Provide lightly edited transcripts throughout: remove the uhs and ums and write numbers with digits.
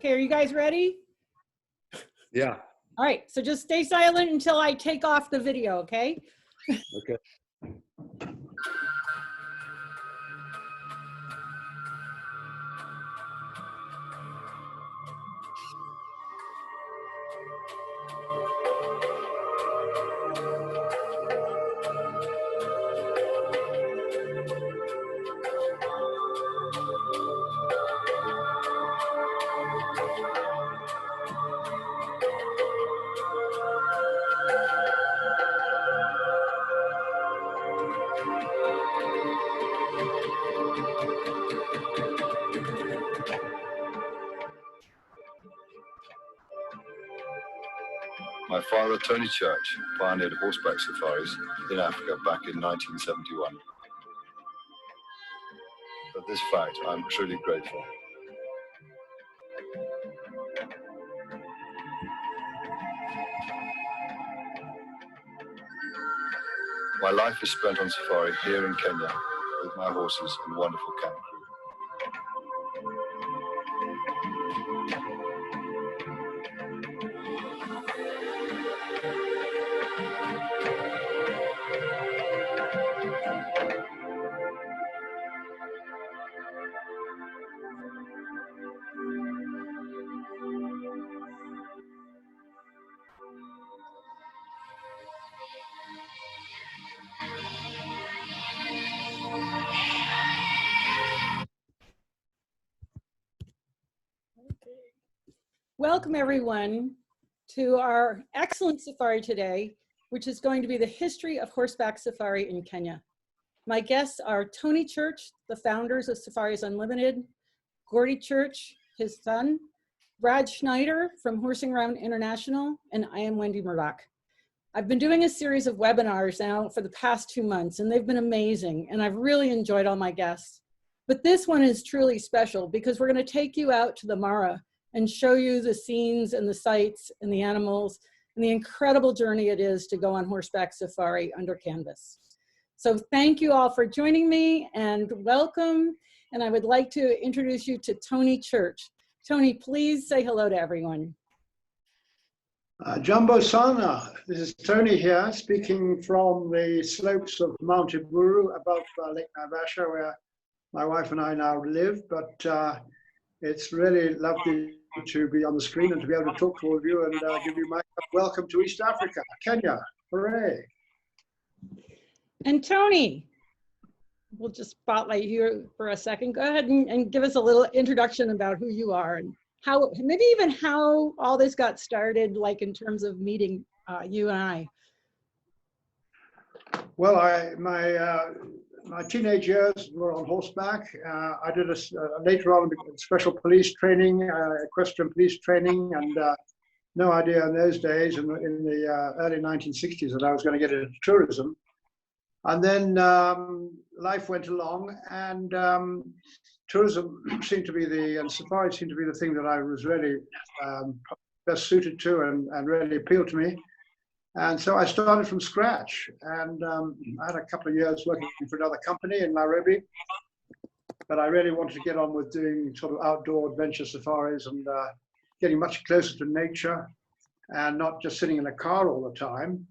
Okay, are you guys ready? Yeah. All right, so just stay silent until I take off the video, okay? Okay. My father, Tony Church, pioneered horseback safaris in Africa back in 1971. For this fact, I'm truly grateful. My life is spent on safari here in Kenya with my horses and wonderful camp crew. Welcome everyone to our excellent safari today, which is going to be the history of horseback safari in Kenya. My guests are Tony Church, the founders of Safaris Unlimited, Gordy Church, his son, Brad Schneider from Horsing Around International, and I am Wendy Murdoch. I've been doing a series of webinars now for the past 2 months, and they've been amazing, and I've really enjoyed all my guests. But this one is truly special because we're going to take you out to the Mara and show you the scenes and the sights and the animals and the incredible journey it is to go on horseback safari under canvas. So thank you all for joining me and welcome. And I would like to introduce you to Tony Church. Tony, please say hello to everyone. Jumbo Sana, this is Tony here, speaking from the slopes of Mount Iburu above Lake Naivasha, where my wife and I now live. But it's really lovely to be on the screen and to be able to talk to all of you and give you my welcome to East Africa, Kenya. Hooray. And Tony, we'll just spotlight you for a second. Go ahead and give us a little introduction about who you are and how, maybe even how all this got started, like in terms of meeting you and I. Well, my teenage years were on horseback. I did later on special police training, equestrian police training, and no idea in those days, in the early 1960s, that I was going to get into tourism. And then life went along, and tourism seemed to be and safari seemed to be the thing that I was really best suited to and really appealed to me. And so I started from scratch, and I had a couple of years working for another company in Nairobi, but I really wanted to get on with doing sort of outdoor adventure safaris and getting much closer to nature and not just sitting in a car all the time.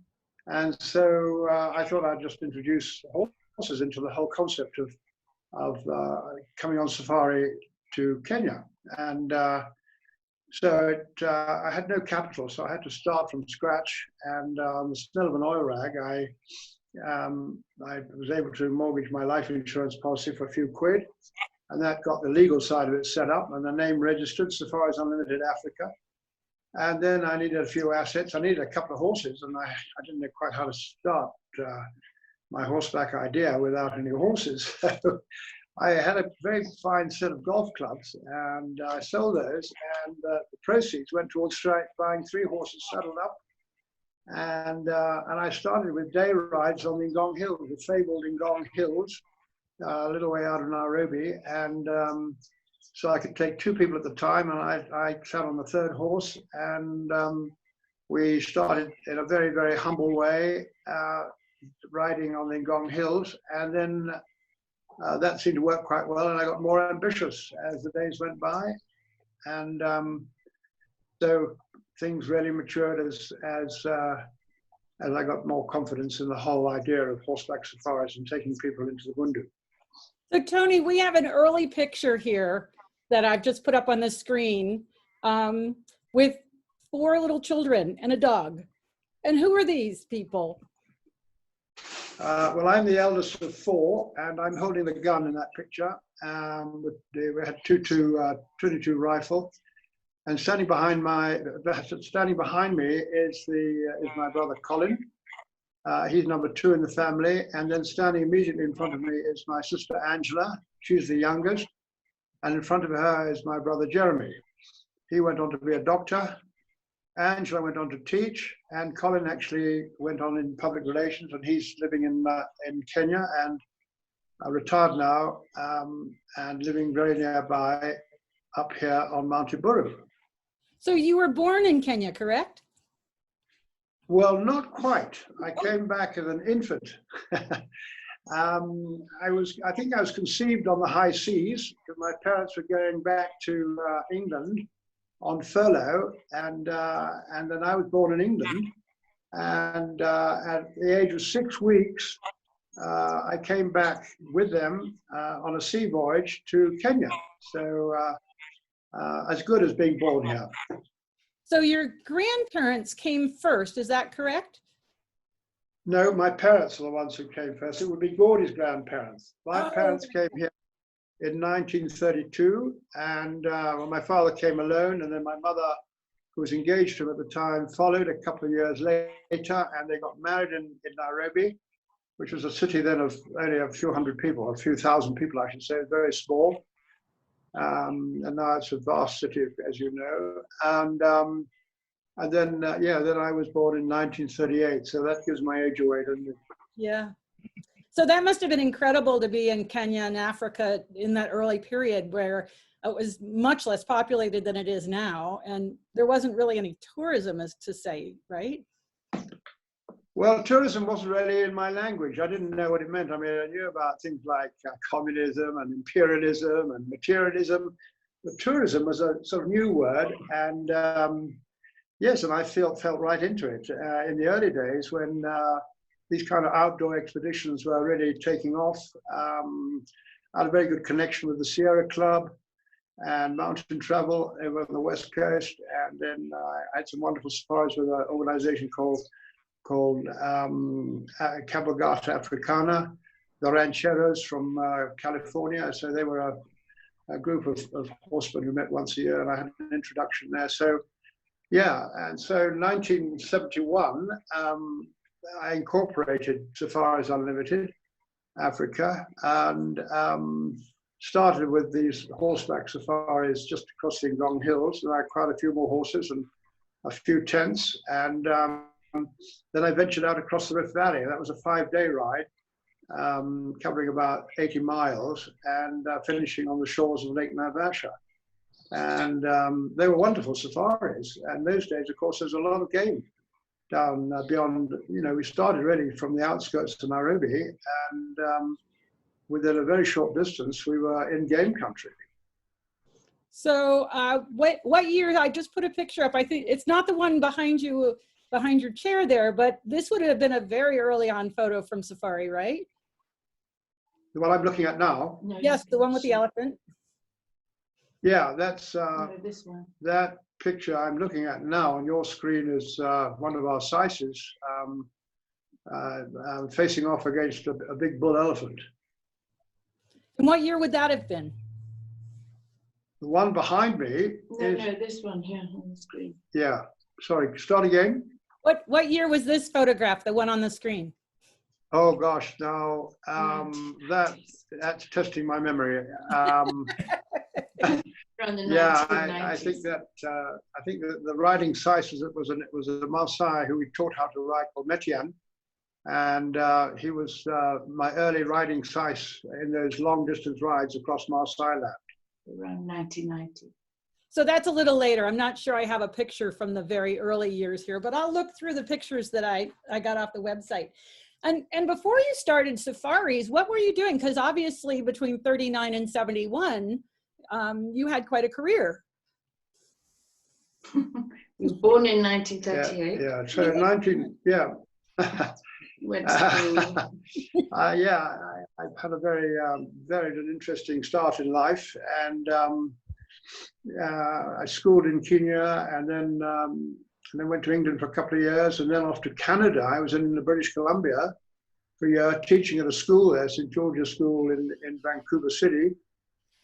And so I thought I'd just introduce horses into the whole concept of coming on safari to Kenya. And so I had no capital, so I had to start from scratch. And on the smell of an oil rag, I was able to mortgage my life insurance policy for a few quid, and that got the legal side of it set up and the name registered, Safaris Unlimited Africa. And then I needed a few assets. I needed a couple of horses, and I didn't know quite how to start my horseback idea without any horses. So I had a very fine set of golf clubs, and I sold those, and the proceeds went towards buying 3 horses saddled up. And I started with day rides on the Ngong Hills, the fabled Ngong Hills, a little way out of Nairobi. And so I could take 2 people at the time, and I sat on the 3rd horse, and we started in a very, very humble way, riding on the Ngong Hills. And then that seemed to work quite well, and I got more ambitious as the days went by. And so things really matured as I got more confidence in the whole idea of horseback safaris and taking people into the Bundu. So Tony, we have an early picture here that I've just put up on the screen with 4 little children and a dog. And who are these people? Well, I'm the eldest of 4, and I'm holding the gun in that picture. We had 22 rifle, and standing behind me is my brother Colin. He's number 2 in the family, and then standing immediately in front of me is my sister Angela. She's the youngest, and in front of her is my brother Jeremy. He went on to be a doctor. Angela went on to teach, and Colin actually went on in public relations, and he's living in Kenya and retired now, and living very nearby up here on Mount Iburu. So you were born in Kenya, correct? Well, not quite. I came back as an infant. I think I was conceived on the high seas because my parents were going back to England on furlough, and then I was born in England, and at the age of 6 weeks, I came back with them on a sea voyage to Kenya. So as good as being born here. So your grandparents came first, is that correct? No, my parents are the ones who came first. It would be Gordy's grandparents. My parents came here in 1932, and my father came alone, and then my mother, who was engaged to him at the time, followed a couple of years later, and they got married in Nairobi, which was a city then of only a few hundred people, a few thousand people, I should say, very small. And now it's a vast city, as you know. And then I was born in 1938, so that gives my age away, doesn't it? Yeah. So that must have been incredible to be in Kenya and Africa in that early period where it was much less populated than it is now, and there wasn't really any tourism, as to say, right? Well, tourism wasn't really in my language. I didn't know what it meant. I mean, I knew about things like communism and imperialism and materialism, but tourism was a sort of new word, and yes, and I felt right into it in the early days when these kind of outdoor expeditions were really taking off. I had a very good connection with the Sierra Club and mountain travel over on the West Coast, and then I had some wonderful safaris with an organization called Cabalgata Africana, the Rancheros from California. So they were a group of horsemen who met once a year, and I had an introduction there. So yeah, and so 1971, I incorporated Safaris Unlimited Africa, and started with these horseback safaris just across the Ngong Hills, and I had quite a few more horses and a few tents, and then I ventured out across the Rift Valley. That was a 5-day ride, covering about 80 miles and finishing on the shores of Lake Naivasha. And they were wonderful safaris. And those days, of course, there's a lot of game down beyond, we started really from the outskirts of Nairobi, and within a very short distance, we were in game country. So what year, I just put a picture up, I think it's not the one behind you, behind your chair there, but this would have been a very early on photo from safari, right? The one I'm looking at now? No, yes, the one with the elephant. Yeah, that's this one. That picture I'm looking at now on your screen is one of our Saises facing off against a big bull elephant. And what year would that have been? The one behind me is... No, this one here on the screen. Yeah, sorry, start again. What year was this photograph, the one on the screen? Oh gosh, now that's testing my memory. Yeah, I think that the riding Saises, it was a Maasai who we taught how to ride called Metian, and he was my early riding Sais in those long distance rides across Maasai land. Around 1990. So that's a little later. I'm not sure I have a picture from the very early years here, but I'll look through the pictures that I got off the website. And before you started safaris, what were you doing? Because obviously between 39 and 71, you had quite a career. He was born in Yeah, 1938. yeah. So 19, yeah. Went to school. Yeah, I've had a very varied and interesting start in life, and I schooled in Kenya, and then went to England for a couple of years, and then off to Canada. I was in British Columbia for a year teaching at a school there, St. George's School in Vancouver City,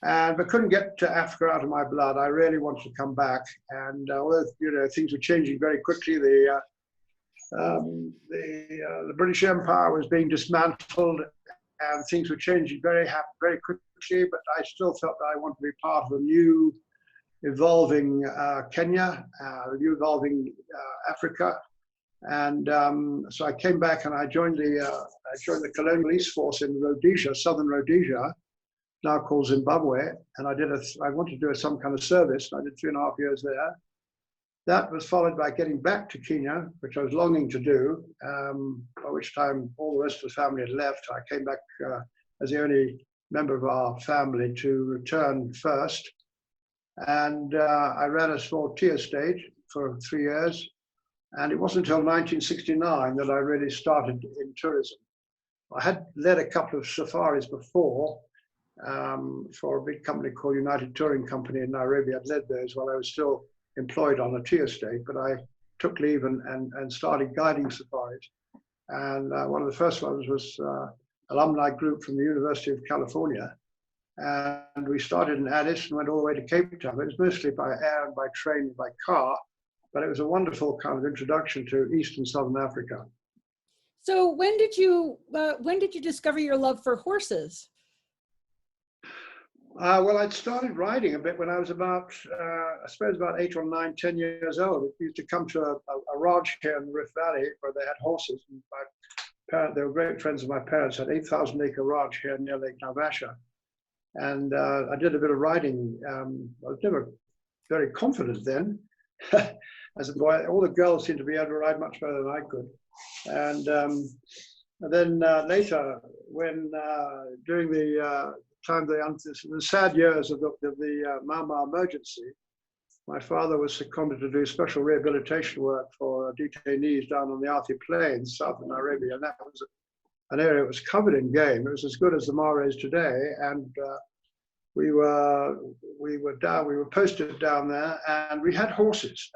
but couldn't get to Africa out of my blood. I really wanted to come back, and although things were changing very quickly, the British Empire was being dismantled, and things were changing very quickly. But I still felt that I wanted to be part of a new, evolving Kenya, new evolving Africa, and so I came back and I joined the colonial police force in Rhodesia, southern Rhodesia, now called Zimbabwe, and I wanted to do some kind of service. I did 3.5 years there. That was followed by getting back to Kenya, which I was longing to do, by which time all the rest of the family had left. I came back as the only member of our family to return first. And I ran a small tea estate for 3 years. And it wasn't until 1969 that I really started in tourism. I had led a couple of safaris before for a big company called United Touring Company in Nairobi. I'd led those while I was still employed on a tea estate, but I took leave and started guiding safaris. And one of the first ones was alumni group from the University of California. And we started in Addis and went all the way to Cape Town. It was mostly by air and by train and by car, but it was a wonderful kind of introduction to East and Southern Africa. So when did you discover your love for horses? Well, I'd started riding a bit when I was about, I suppose about 8 or 9, 10 years old. We used to come to a ranch here in the Rift Valley where they had horses. And they were great friends of my parents, had 8,000-acre ranch here near Lake Naivasha. And I did a bit of riding. I was never very confident then. As a boy, all the girls seemed to be able to ride much better than I could. And then later, when during the the sad years of the Mama emergency, my father was seconded to do special rehabilitation work for detainees down on the Athi Plains, south of Nairobi, and that was an area that was covered in game. It was as good as the Mara is today, and we were posted down there, and we had horses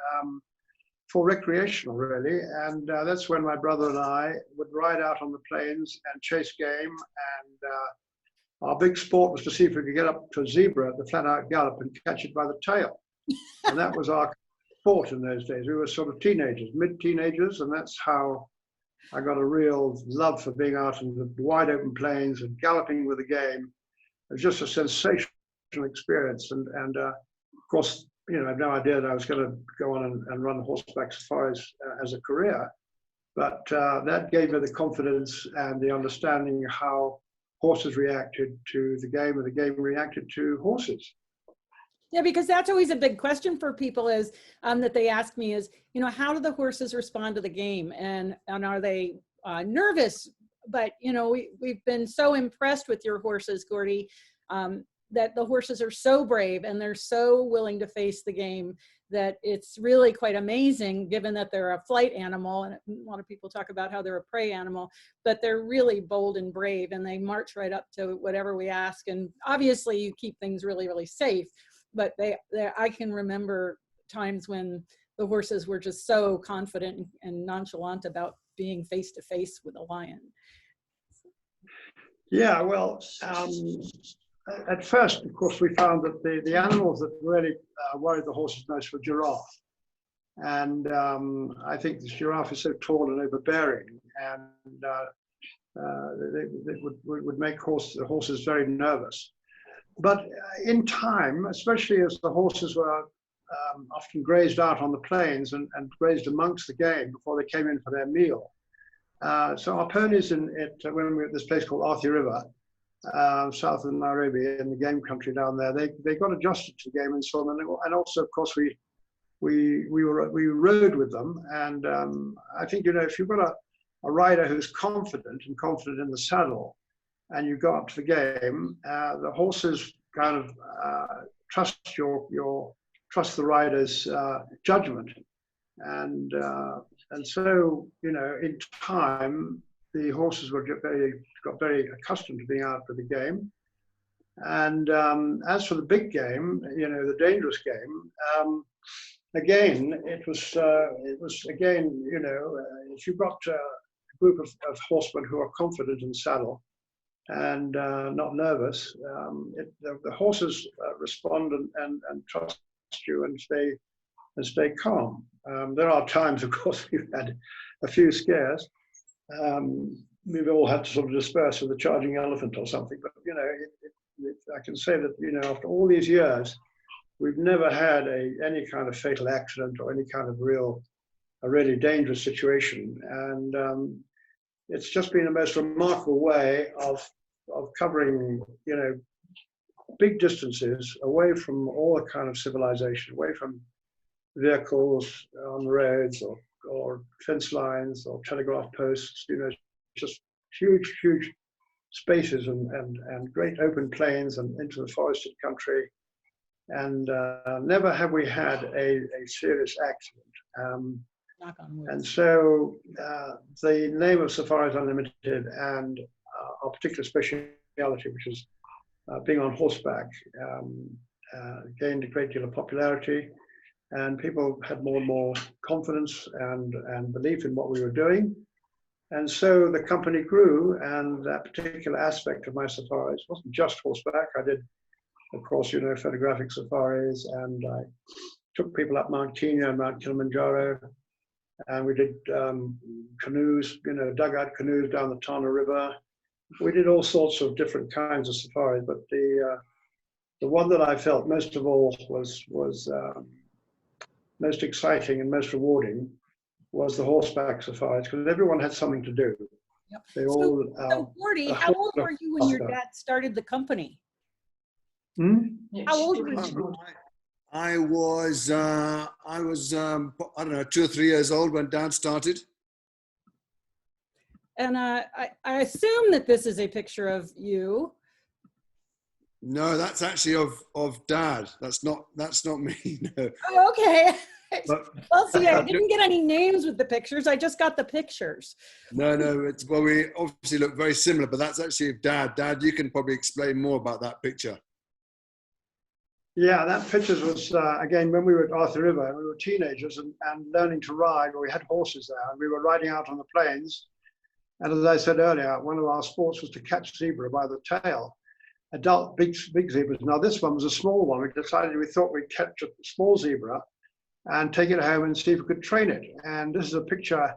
for recreational, really, and that's when my brother and I would ride out on the plains and chase game, and our big sport was to see if we could get up to a zebra at the flat-out gallop and catch it by the tail. And that was our sport in those days. We were sort of teenagers, mid-teenagers, and that's how I got a real love for being out in the wide open plains and galloping with the game. It was just a sensational experience. And of course, I had no idea that I was going to go on and run horseback safaris as a career. But that gave me the confidence and the understanding how horses reacted to the game and the game reacted to horses. Yeah, because that's always a big question for people is that they ask me is, how do the horses respond to the game, and are they nervous? But we've been so impressed with your horses, Gordy, that the horses are so brave and they're so willing to face the game that it's really quite amazing, given that they're a flight animal, and a lot of people talk about how they're a prey animal, but they're really bold and brave, and they march right up to whatever we ask. And obviously you keep things really, really safe, but I can remember times when the horses were just so confident and nonchalant about being face to face with a lion. Yeah, well, at first, of course, we found that the animals that really worried the horses most were giraffe. And I think the giraffe is so tall and overbearing, and they would make the horses very nervous. But in time, especially as the horses were often grazed out on the plains and grazed amongst the game before they came in for their meal. So our ponies when we were at this place called Athi River, south of Nairobi in the game country down there, they got adjusted to the game and so on. And also, of course, we rode with them. And I think, if you've got a rider who's confident in the saddle, and you go up to the game, the horses kind of trust your trust the rider's judgment. And so, you know, in time, the horses got very accustomed to being out for the game. And as for the big game, you know, the dangerous game, again, it was again, you know, if you've got a group of horsemen who are confident in saddle and not nervous, the horses respond and trust you and stay calm. There are times, of course, we've had a few scares. We've all had to sort of disperse with a charging elephant or something, but you know, I can say that, you know, after all these years, we've never had any kind of fatal accident or any kind of a really dangerous situation. And it's just been the most remarkable way of covering, you know, big distances away from all the kind of civilization, away from vehicles on the roads or fence lines or telegraph posts, you know, just huge spaces and great open plains and into the forested country. And never have we had a serious accident. Knock on wood. And so the name of Safaris Unlimited and our particular speciality, which is being on horseback, gained a great deal of popularity, and people had more and more confidence and belief in what we were doing. And so the company grew, and that particular aspect of my safaris wasn't just horseback. I did, of course, you know, photographic safaris, and I took people up Mount Kenya and Mount Kilimanjaro, and we did canoes, you know, dugout canoes down the Tana River. We did all sorts of different kinds of safaris, but the one that I felt most of all was most exciting and most rewarding was the horseback safaris, because everyone had something to do. Yep. They all. So Gordy, how old were you when your dad started the company? How old were you? I was I don't know, 2 or 3 years old when Dad started. And I assume that this is a picture of you. No, that's actually of Dad. That's not me. No. Oh, okay. But, Well, see, I didn't get any names with the pictures. I just got the pictures. no, well, we obviously look very similar, but that's actually of Dad. Dad, you can probably explain more about that picture. Yeah, that picture was, again, when we were at Arthur River, and we were teenagers and learning to ride, or we had horses there, and we were riding out on the plains. And as I said earlier, one of our sports was to catch zebra by the tail, adult big zebras. Now, this one was a small one. We thought we'd catch a small zebra and take it home and see if we could train it. And this is a picture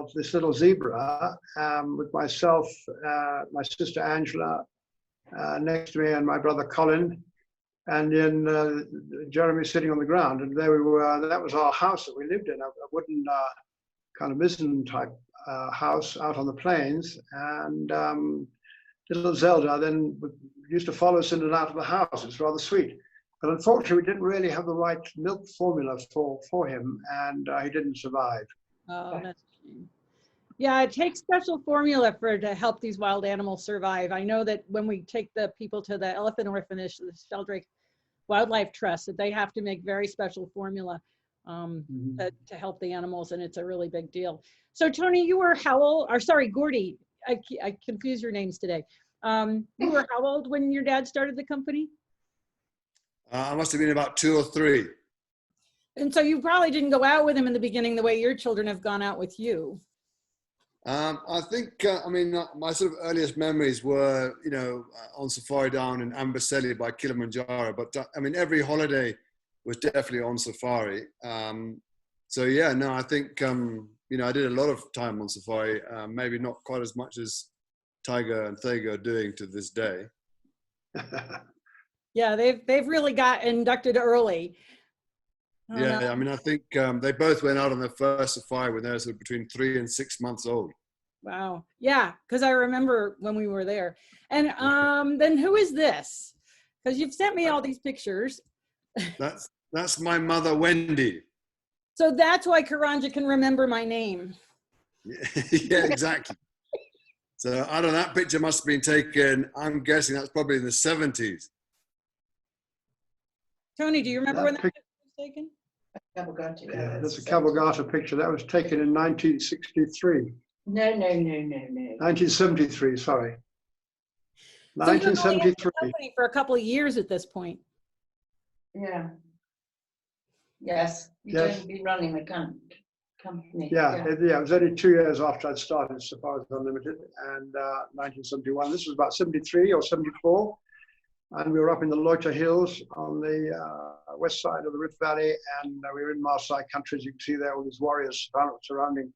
of this little zebra with myself, my sister Angela, next to me, and my brother Colin, and then Jeremy sitting on the ground. And there we were. That was our house that we lived in, a wooden kind of mizzen type house out on the plains. And little Zelda then used to follow us in and out of the house. It's rather sweet. But unfortunately, we didn't really have the right milk formula for him, and he didn't survive. Oh, that's a shame. Yeah, it takes special formula to help these wild animals survive. I know that when we take the people to the elephant orphanage, the Sheldrake Wildlife Trust, that they have to make very special formula to help the animals, and it's a really big deal. So Tony, you were how old? Or sorry, Gordy, I confuse your names today. You were how old when your dad started the company? I must have been about 2 or 3. And so you probably didn't go out with him in the beginning the way your children have gone out with you. I think, I mean, my sort of earliest memories were, you know, on safari down in Amboseli by Kilimanjaro. But I mean, every holiday was definitely on safari. So yeah, no, I think, you know, I did a lot of time on safari, maybe not quite as much as Tiger and Thago are doing to this day. Yeah, they've really got inducted early. Yeah, I mean, I think they both went out on their first safari when they were sort of between 3 and 6 months old. Wow. Yeah, because I remember when we were there. And then who is this? Because you've sent me all these pictures. That's my mother, Wendy. So that's why Karanja can remember my name. Yeah, exactly. So I don't know, that picture must have been taken, I'm guessing that's probably in the 70s. Tony, do you remember when That that picture was taken? Cavalcante, Yeah, there's a so- Cavalcata picture that was taken in 1963, No. 1973. Sorry, So you're only in the 1973. company for a couple of years at this point. Yeah. Yes, you've Yes. only been running the company. Yeah, it was only 2 years after I'd started Safaris Unlimited, and 1971. This was about 73 or 74, and we were up in the Loiter Hills on the west side of the Rift Valley, and we were in Maasai country. As you can see there, all these warriors surrounding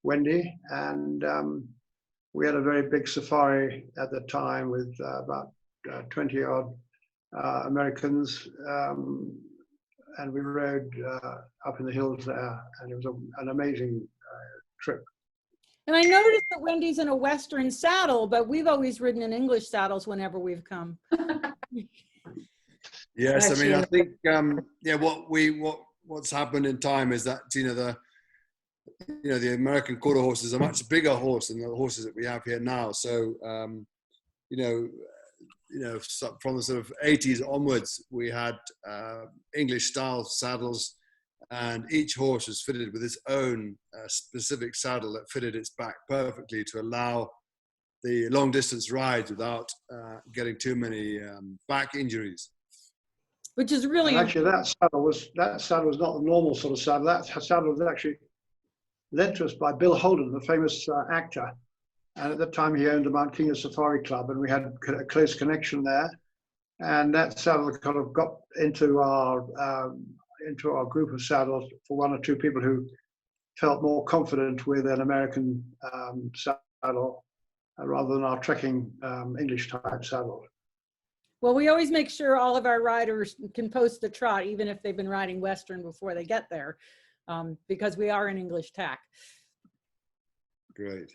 Wendy, and we had a very big safari at the time with about 20 odd Americans. And we rode up in the hills there, and it was an amazing trip. And I noticed that Wendy's in a Western saddle, but we've always ridden in English saddles whenever we've come. Yes, I mean, Actually, I think what's happened in time is that the American quarter horse is a much bigger horse than the horses that we have here now. So from the sort of 80s onwards, we had English style saddles, and each horse was fitted with its own specific saddle that fitted its back perfectly to allow the long distance rides without getting too many back injuries. Which is really And actually, that saddle was not the normal sort of saddle. That saddle was actually lent to us by Bill Holden, the famous actor. And at the time, he owned the Mount Kenya Safari Club, and we had a close connection there. And that saddle kind of got into our group of saddles for one or two people who felt more confident with an American saddle rather than our trekking English type saddle. well, we always make sure all of our riders can post the trot, even if they've been riding Western before they get there, because we are in English tack. Great.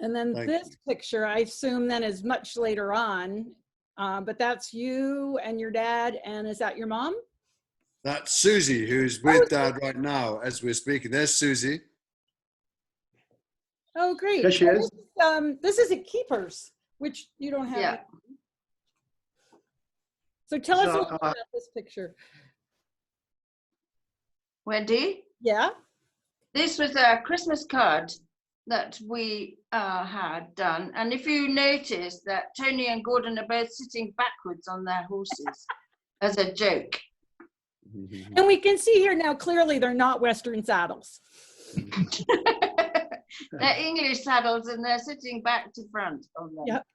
And then Thank this picture, I assume then is much later on, but that's you and your dad, and is that your mom? That's Susie, who's with Dad right now as we're speaking. There's Susie. Oh, great. Yes, she So is. This is a keepers, which you don't have. Yeah. So tell us a So, little about this picture. Wendy, Yeah. this was a Christmas card that we had done. And if you notice that Tony and Gordon are both sitting backwards on their horses as a joke. And we can see here now clearly they're not Western saddles. They're English saddles and they're sitting back to front on them. Yep.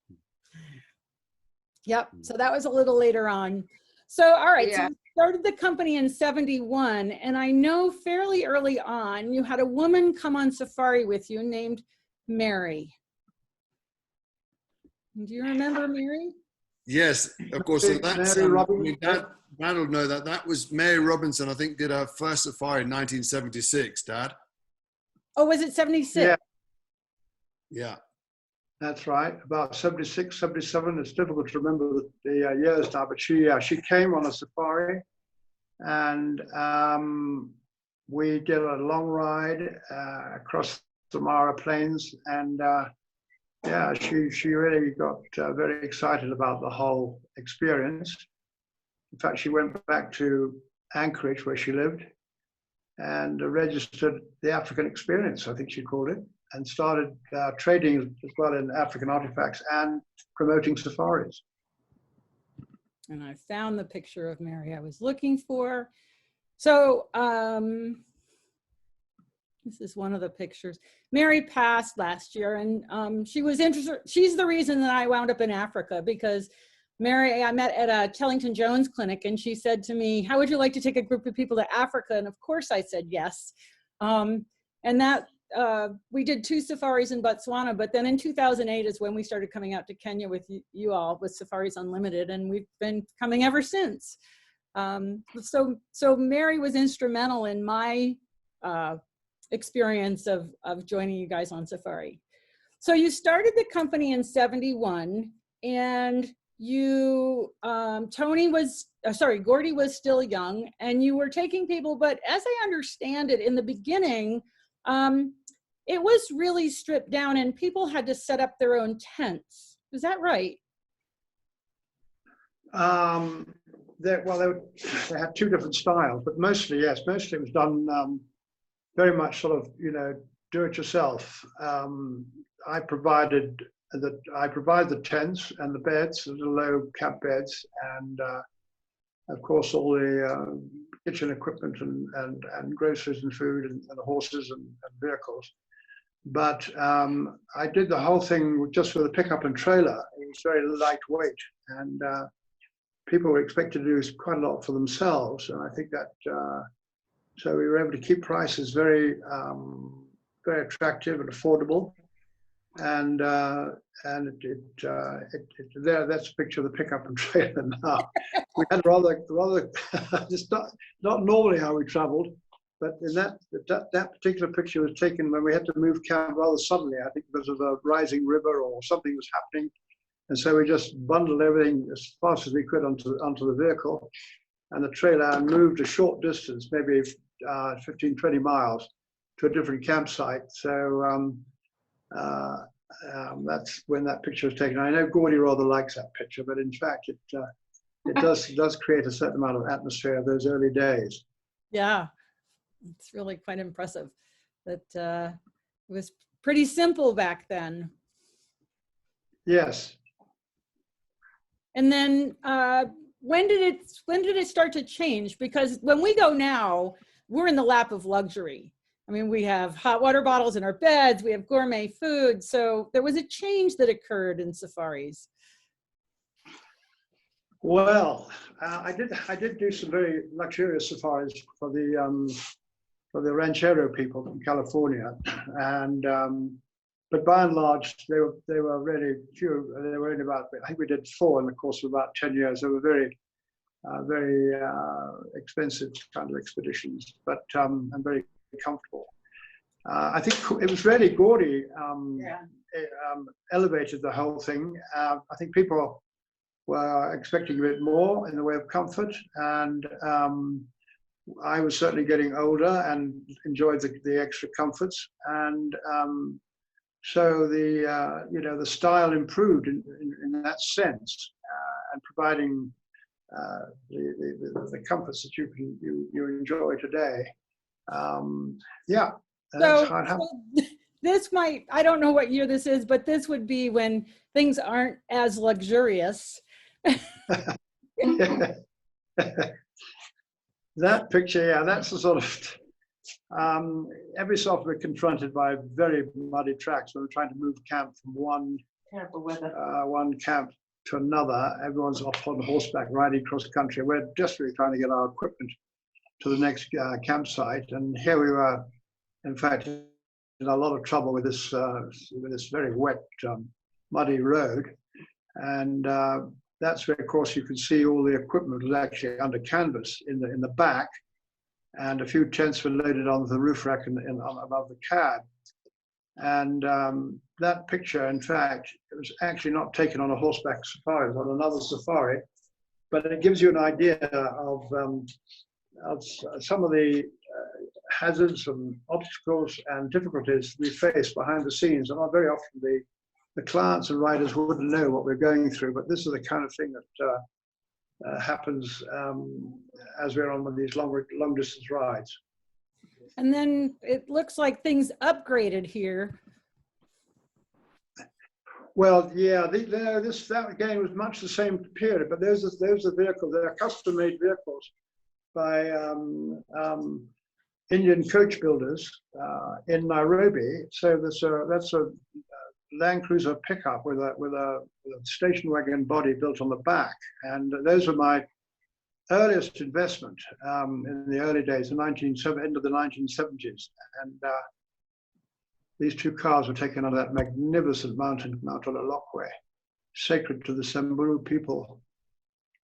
Yep. So that was a little later on. So, all right. Yeah. So you started the company in 71. And I know fairly early on, you had a woman come on safari with you named Mary. Do you remember Mary? Yes, of course. So that's, Mary I Robinson. mean, Dad will know that. That was Mary Robinson, I think, did her first safari in 1976, Dad. Oh, was it 76? Yeah. Yeah. That's right. About 76, 77. It's difficult to remember the years now, but she came on a safari, and we did a long ride across the Mara Plains, and she really got very excited about the whole experience. In fact, she went back to Anchorage, where she lived, and registered the African Experience, I think she called it, and started trading as well in African artifacts and promoting safaris. And I found the picture of Mary I was looking for. So this is one of the pictures. Mary passed last year, and she was interested. She's the reason that I wound up in Africa, because Mary, I met at a Tellington Jones clinic, and she said to me, how would you like to take a group of people to Africa? And of course I said yes. And that we did 2 safaris in Botswana, but then in 2008 is when we started coming out to Kenya with you all with Safaris Unlimited, and we've been coming ever since. So Mary was instrumental in my experience of joining you guys on safari. So you started the company in 71, and you, Gordy was still young, and you were taking people, but as I understand it, in the beginning, it was really stripped down and people had to set up their own tents. Is that right? they had two different styles, but mostly, yes, mostly it was done very much sort of, do it yourself. I provided the tents and the beds, the low camp beds, and of course all the kitchen equipment and groceries and food and the horses and vehicles. But I did the whole thing just with a pickup and trailer. It was very lightweight, and people were expected to do quite a lot for themselves. And I think that so we were able to keep prices very very attractive and affordable. And there, that's a picture of the pickup and trailer now. We had rather just not normally how we traveled, but in that particular picture was taken when we had to move camp rather suddenly. I think because of a rising river or something was happening, and so we just bundled everything as fast as we could onto the vehicle and the trailer and moved a short distance, maybe 15, 20 miles, to a different campsite. So that's when that picture was taken. I know Gordy rather likes that picture, but in fact, it does create a certain amount of atmosphere of those early days. Yeah, it's really quite impressive that it was pretty simple back then. Yes. And then when did it start to change? Because when we go now, we're in the lap of luxury. I mean, we have hot water bottles in our beds, we have gourmet food. So there was a change that occurred in safaris. Well, I did do some very luxurious safaris for the ranchero people from California, and but by and large they were really few. They were only about, I think we did 4 in the course of about 10 years. They were very expensive kind of expeditions, but and very comfortable. I think it was really Gordy elevated the whole thing. I think people were expecting a bit more in the way of comfort, and I was certainly getting older and enjoyed the extra comforts, and so the style improved in that sense, and providing the comforts that you enjoy today. Yeah, that's how it happened. So this might, I don't know what year this is, but this would be when things aren't as luxurious. That picture, yeah, that's the sort of every so often we're confronted by very muddy tracks when we're trying to move camp from one camp to another. Everyone's off on horseback riding across country. We're desperately trying to get our equipment to the next campsite, and here we were, in fact, in a lot of trouble with this very wet, muddy road, and that's where, of course, you can see all the equipment was actually under canvas in the back, and a few tents were loaded onto the roof rack above the cab. And that picture, in fact, it was actually not taken on a horseback safari, it was on another safari, but it gives you an idea of some of the hazards and obstacles and difficulties we face behind the scenes. And very often the clients and riders wouldn't know what we're going through, but this is the kind of thing that happens as we're on one of these long distance rides. And then it looks like things upgraded here. Well, yeah, that again was much the same period, but those are vehicles. They're custom-made vehicles by Indian coach builders in Nairobi. So that's a Land Cruiser pickup with a station wagon body built on the back, and those were my earliest investment in the early days, the end of the 1970s, and these two cars were taken on that magnificent mountain, Mount Ololokwe, sacred to the Samburu people.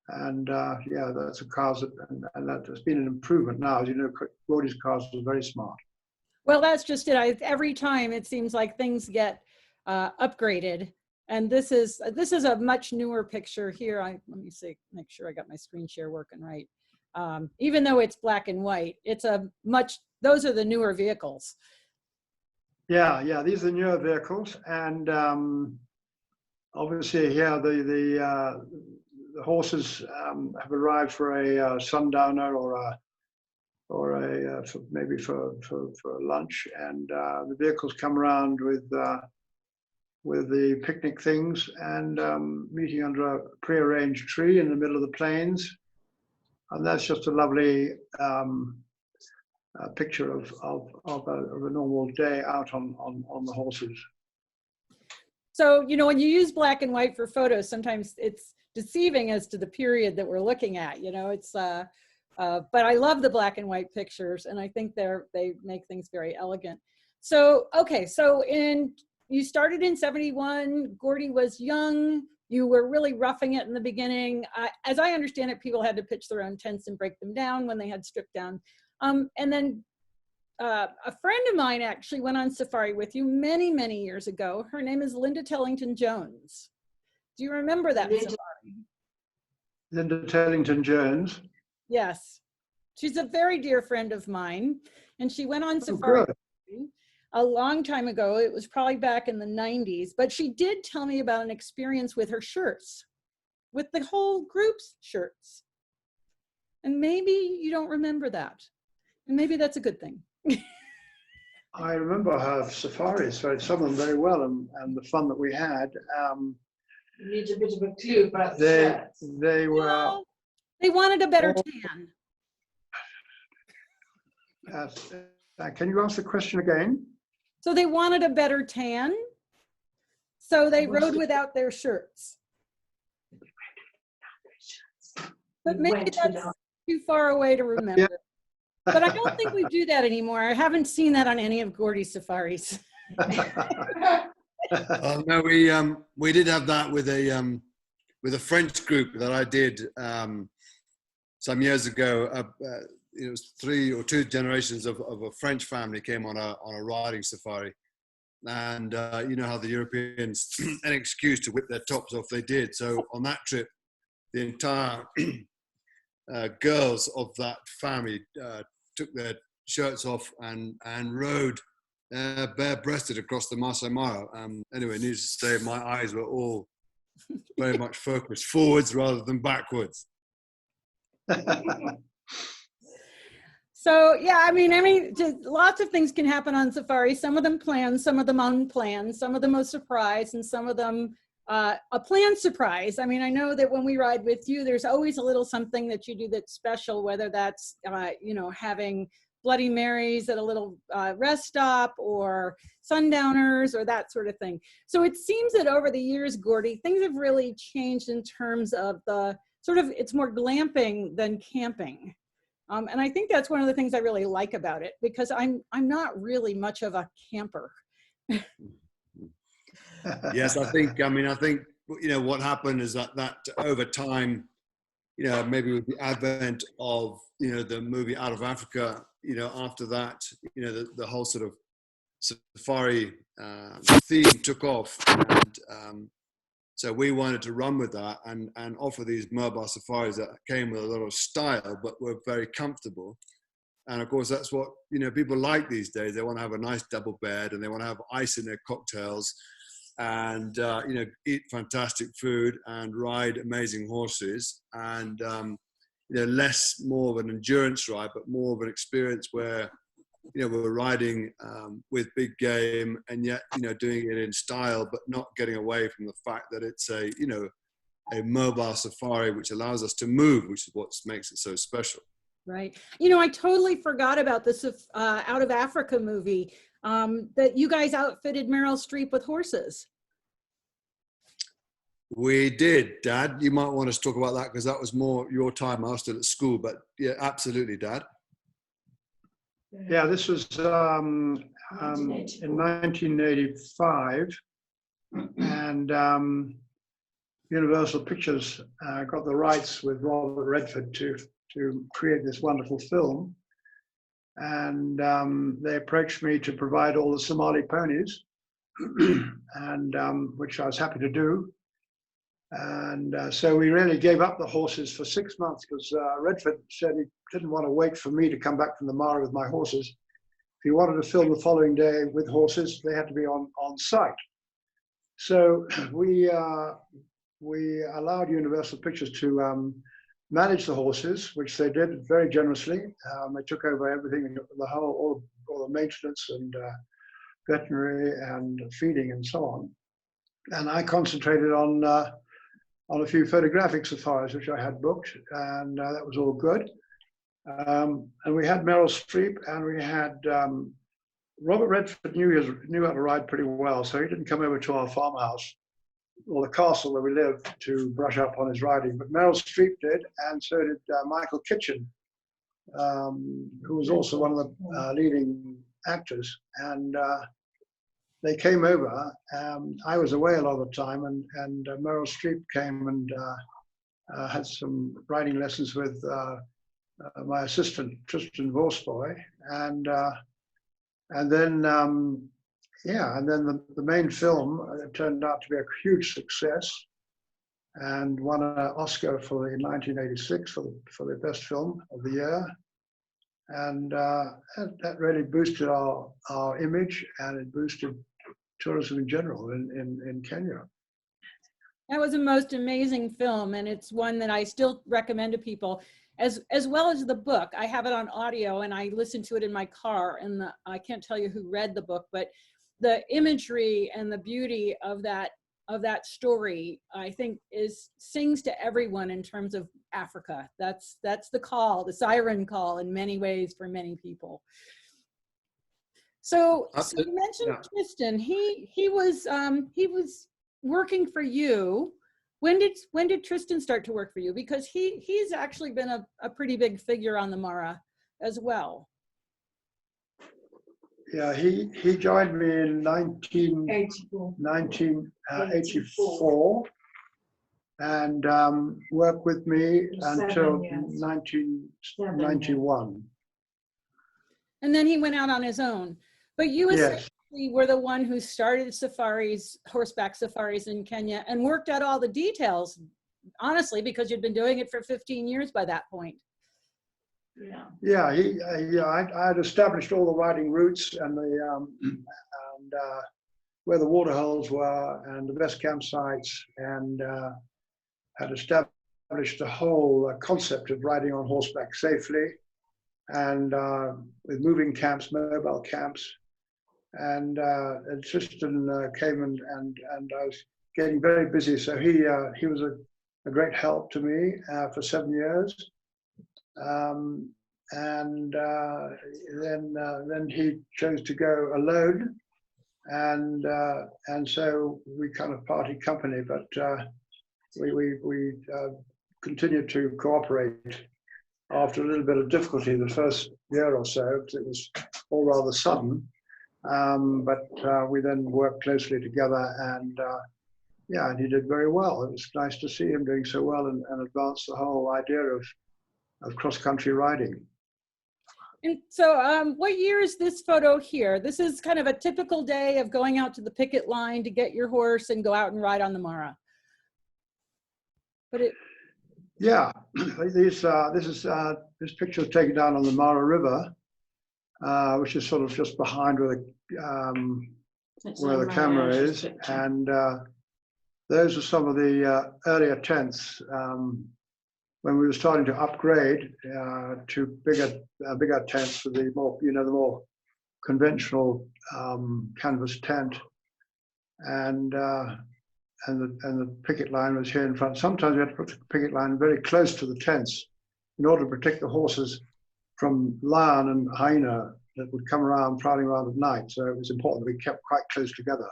And yeah, that's a cars and that has been an improvement now. As you know, Gordy's cars are very smart. Well, that's just it. Every time it seems like things get upgraded. And this is a much newer picture here. Let me see, make sure I got my screen share working right. Even though it's black and white, those are the newer vehicles. Yeah, these are newer vehicles, and obviously here the the horses have arrived for a sundowner or maybe for lunch, and the vehicles come around with the picnic things and meeting under a prearranged tree in the middle of the plains, and that's just a lovely picture of a normal day out on the horses. So, you know, when you use black and white for photos, sometimes it's deceiving as to the period that we're looking at. You know, it's but I love the black and white pictures, and I think they make things very elegant. So, okay, so you started in 71. Gordy was young. You were really roughing it in the beginning. As I understand it, people had to pitch their own tents and break them down when they had stripped down. And then a friend of mine actually went on safari with you many, many years ago. Her name is Linda Tellington Jones. Do you remember that safari? Linda Tellington Jones. Yes. She's a very dear friend of mine. And she went on safari with you a long time ago. It was probably back in the 90s. But she did tell me about an experience with her shirts, with the whole group's shirts. And maybe you don't remember that. And maybe that's a good thing. I remember her safaris, some of them very well, and the fun that we had. You need a bit of a clue about the shirts. They were. Well, they wanted a better tan. Can you ask the question again? So they wanted a better tan. So they rode without their shirts. But maybe that's too far away to remember. Yeah. But I don't think we do that anymore. I haven't seen that on any of Gordy's safaris. No, we did have that with a French group that I did some years ago. It was 3 or 2 generations of a French family came on a riding safari, and you know how the Europeans an excuse to whip their tops off they did. So on that trip, the entire girls of that family took their shirts off and rode bare-breasted across the Masai Mara. Anyway, needless to say, my eyes were all very much focused forwards rather than backwards. So yeah, I mean, lots of things can happen on safari. Some of them planned, some of them unplanned, some of them a surprise, and some of them a planned surprise. I mean, I know that when we ride with you, there's always a little something that you do that's special, whether that's, you know, having Bloody Marys at a little rest stop or sundowners or that sort of thing. So it seems that over the years, Gordy, things have really changed in terms of the sort of, it's more glamping than camping. And I think that's one of the things I really like about it, because I'm not really much of a camper. Yes, I think, you know, what happened is that over time, you know, maybe with the advent of, you know, the movie Out of Africa, you know, after that, you know, the whole sort of safari theme took off. And so we wanted to run with that and offer these mobile safaris that came with a lot of style, but were very comfortable. And of course, that's what, you know, people like these days. They want to have a nice double bed and they want to have ice in their cocktails and, you know, eat fantastic food and ride amazing horses. And, you know, more of an endurance ride, but more of an experience where, you know, we're riding with big game and yet, you know, doing it in style, but not getting away from the fact that it's a, you know, a mobile safari, which allows us to move, which is what makes it so special. Right. You know, I totally forgot about this Out of Africa movie, that you guys outfitted Meryl Streep with horses. We did, Dad. You might want us to talk about that because that was more your time. I was still at school, but yeah, absolutely, Dad. Yeah, this was in 1985, and Universal Pictures got the rights with Robert Redford to create this wonderful film, and they approached me to provide all the Somali ponies, and which I was happy to do. And so we really gave up the horses for 6 months because Redford said he didn't want to wait for me to come back from the Mara with my horses. If he wanted to film the following day with horses, they had to be on site. So we we allowed Universal Pictures to manage the horses, which they did very generously. They took over everything, all the maintenance and veterinary and feeding and so on. And I concentrated on a few photographic safaris, which I had booked, and that was all good. And we had Meryl Streep, and we had Robert Redford knew how to ride pretty well, so he didn't come over to our farmhouse or the castle where we lived to brush up on his riding. But Meryl Streep did, and so did Michael Kitchen, who was also one of the leading actors. And they came over. I was away a lot of the time, and Meryl Streep came and had some riding lessons with my assistant Tristan Vorsboy, and then the main film turned out to be a huge success, and won an Oscar for in 1986 for the best film of the year, and that really boosted our image, and it boosted tourism in general in Kenya. That was a most amazing film, and it's one that I still recommend to people, as well as the book. I have it on audio, and I listen to it in my car, and I can't tell you who read the book, but the imagery and the beauty of that story, I think, sings to everyone in terms of Africa. That's the call, the siren call in many ways for many people. So you mentioned Tristan. He was working for you. When did Tristan start to work for you? Because he's actually been a pretty big figure on the Mara as well. Yeah, he joined me in 1984 and worked with me until 1991. And then he went out on his own. But you essentially were the one who started safaris, horseback safaris in Kenya, and worked out all the details, honestly, because you'd been doing it for 15 years by that point. Yeah, I had established all the riding routes and where the waterholes were and the best campsites, and had established the whole concept of riding on horseback safely, and with moving camps, mobile camps, and Tristan came and I was getting very busy, so he was a great help to me for 7 years. Then he chose to go alone, and so we kind of parted company, but we continued to cooperate after a little bit of difficulty the first year or so, because it was all rather sudden, but we then worked closely together, and and he did very well. It was nice to see him doing so well and advance the whole idea of cross-country riding. And so what year is this photo here? This is kind of a typical day of going out to the picket line to get your horse and go out and ride on the Mara. But this picture was taken down on the Mara River, which is sort of just behind where the camera is, and those are some of the earlier tents. When we were starting to upgrade to bigger tents for the more conventional canvas tent, and the picket line was here in front. Sometimes we had to put the picket line very close to the tents in order to protect the horses from lion and hyena that would come around prowling around at night. So it was important that we kept quite close together.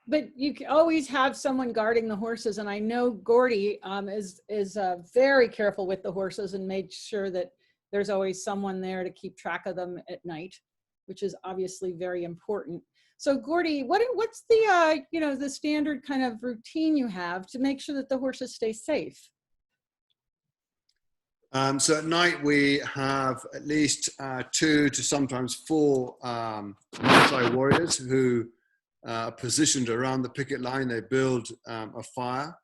But you can always have someone guarding the horses, and I know Gordy is very careful with the horses and made sure that there's always someone there to keep track of them at night, which is obviously very important. So Gordy, what's the the standard kind of routine you have to make sure that the horses stay safe? So at night we have at least 2 to sometimes 4 multi-warriors who positioned around the picket line. They build a fire,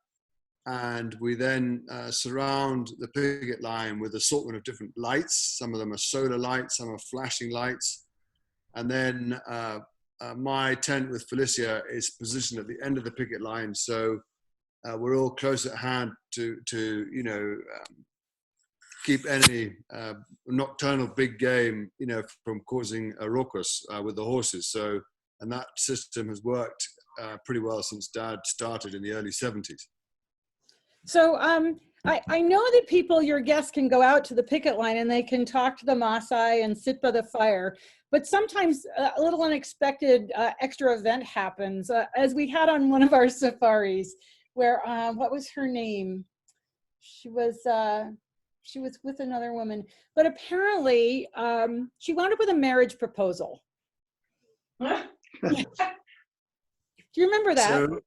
and we then surround the picket line with an assortment of different lights. Some of them are solar lights, some are flashing lights. And then my tent with Felicia is positioned at the end of the picket line. So we're all close at hand to keep any nocturnal big game, from causing a ruckus with the horses. So, and that system has worked pretty well since Dad started in the early 70s. So I know that people, your guests, can go out to the picket line and they can talk to the Maasai and sit by the fire, but sometimes a little unexpected extra event happens, as we had on one of our safaris, where what was her name? She was with another woman, but apparently she wound up with a marriage proposal. Do you remember that? So,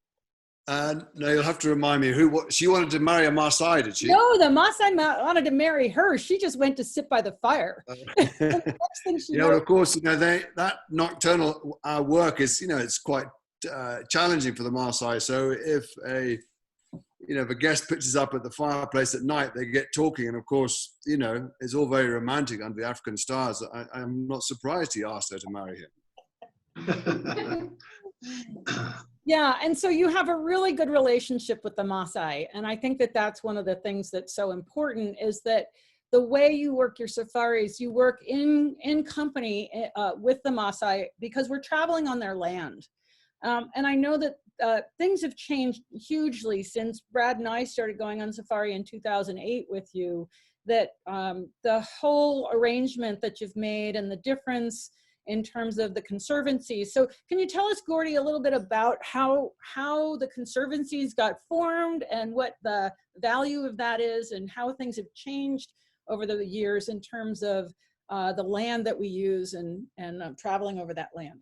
no, you'll have to remind me what she wanted to marry a Maasai, did she? No, the Maasai wanted to marry her. She just went to sit by the fire. The next thing she Yeah, well, of course, that nocturnal work is, it's quite challenging for the Maasai. So if a guest pitches up at the fireplace at night, they get talking, and of course, it's all very romantic under the African stars. I'm not surprised he asked her to marry him. Yeah, and so you have a really good relationship with the Maasai, and I think that that's one of the things that's so important, is that the way you work your safaris, you work in company with the Maasai, because we're traveling on their land. And I know that things have changed hugely since Brad and I started going on safari in 2008 with you, that the whole arrangement that you've made and the difference in terms of the conservancies. So can you tell us, Gordy, a little bit about how the conservancies got formed and what the value of that is, and how things have changed over the years in terms of the land that we use and traveling over that land?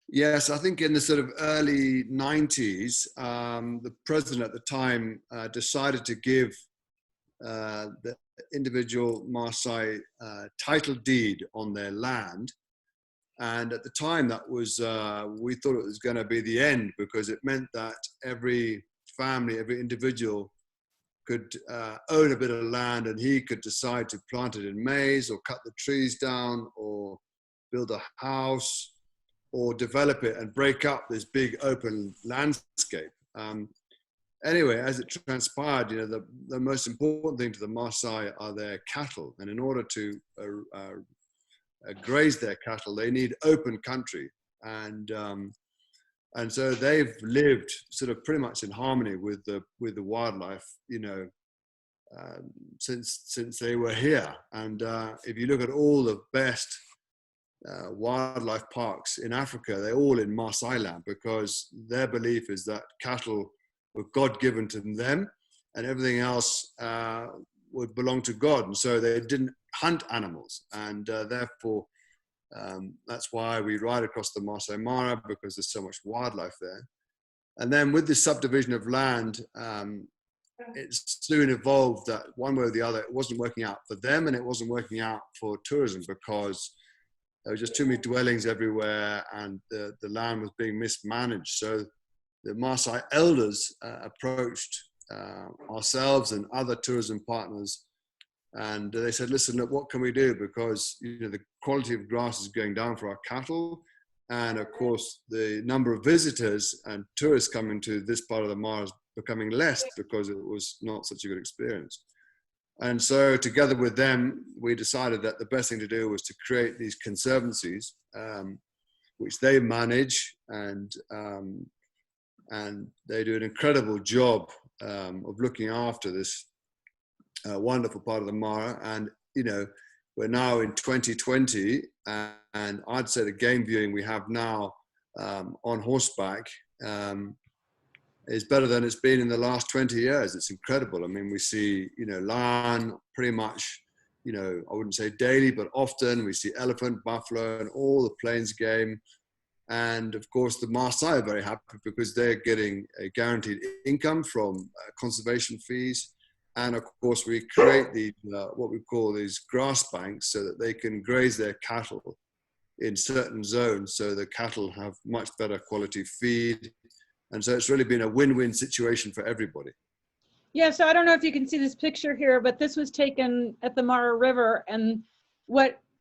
Yes, I think in the sort of early 90s, the president at the time decided to give the individual Maasai title deed on their land. And at the time, that was, we thought it was going to be the end, because it meant that every family, every individual could own a bit of land, and he could decide to plant it in maize, or cut the trees down, or build a house, or develop it and break up this big open landscape. Anyway, as it transpired, the most important thing to the Maasai are their cattle. And in order to graze their cattle, they need open country. And so they've lived sort of pretty much in harmony with the wildlife, since they were here. And if you look at all the best wildlife parks in Africa, they're all in Maasai land, because their belief is that cattle were God-given to them, and everything else would belong to God. And so they didn't hunt animals. And therefore, that's why we ride across the Masai Mara, because there's so much wildlife there. And then with this subdivision of land, it soon evolved that one way or the other, it wasn't working out for them, and it wasn't working out for tourism, because there were just too many dwellings everywhere, and the land was being mismanaged. So the Maasai elders approached ourselves and other tourism partners, and they said, listen, look, what can we do? Because the quality of grass is going down for our cattle, and of course the number of visitors and tourists coming to this part of the Mara is becoming less, because it was not such a good experience. And so together with them, we decided that the best thing to do was to create these conservancies, which they manage, and they do an incredible job of looking after this wonderful part of the Mara. And we're now in 2020, and I'd say the game viewing we have now on horseback is better than it's been in the last 20 years. It's incredible. I mean, we see lion pretty much, I wouldn't say daily, but often. We see elephant, buffalo, and all the plains game. And of course, the Maasai are very happy, because they're getting a guaranteed income from conservation fees. And of course, we create these, what we call these grass banks, so that they can graze their cattle in certain zones, so the cattle have much better quality feed. And so it's really been a win-win situation for everybody. Yeah, so I don't know if you can see this picture here, but this was taken at the Mara River, and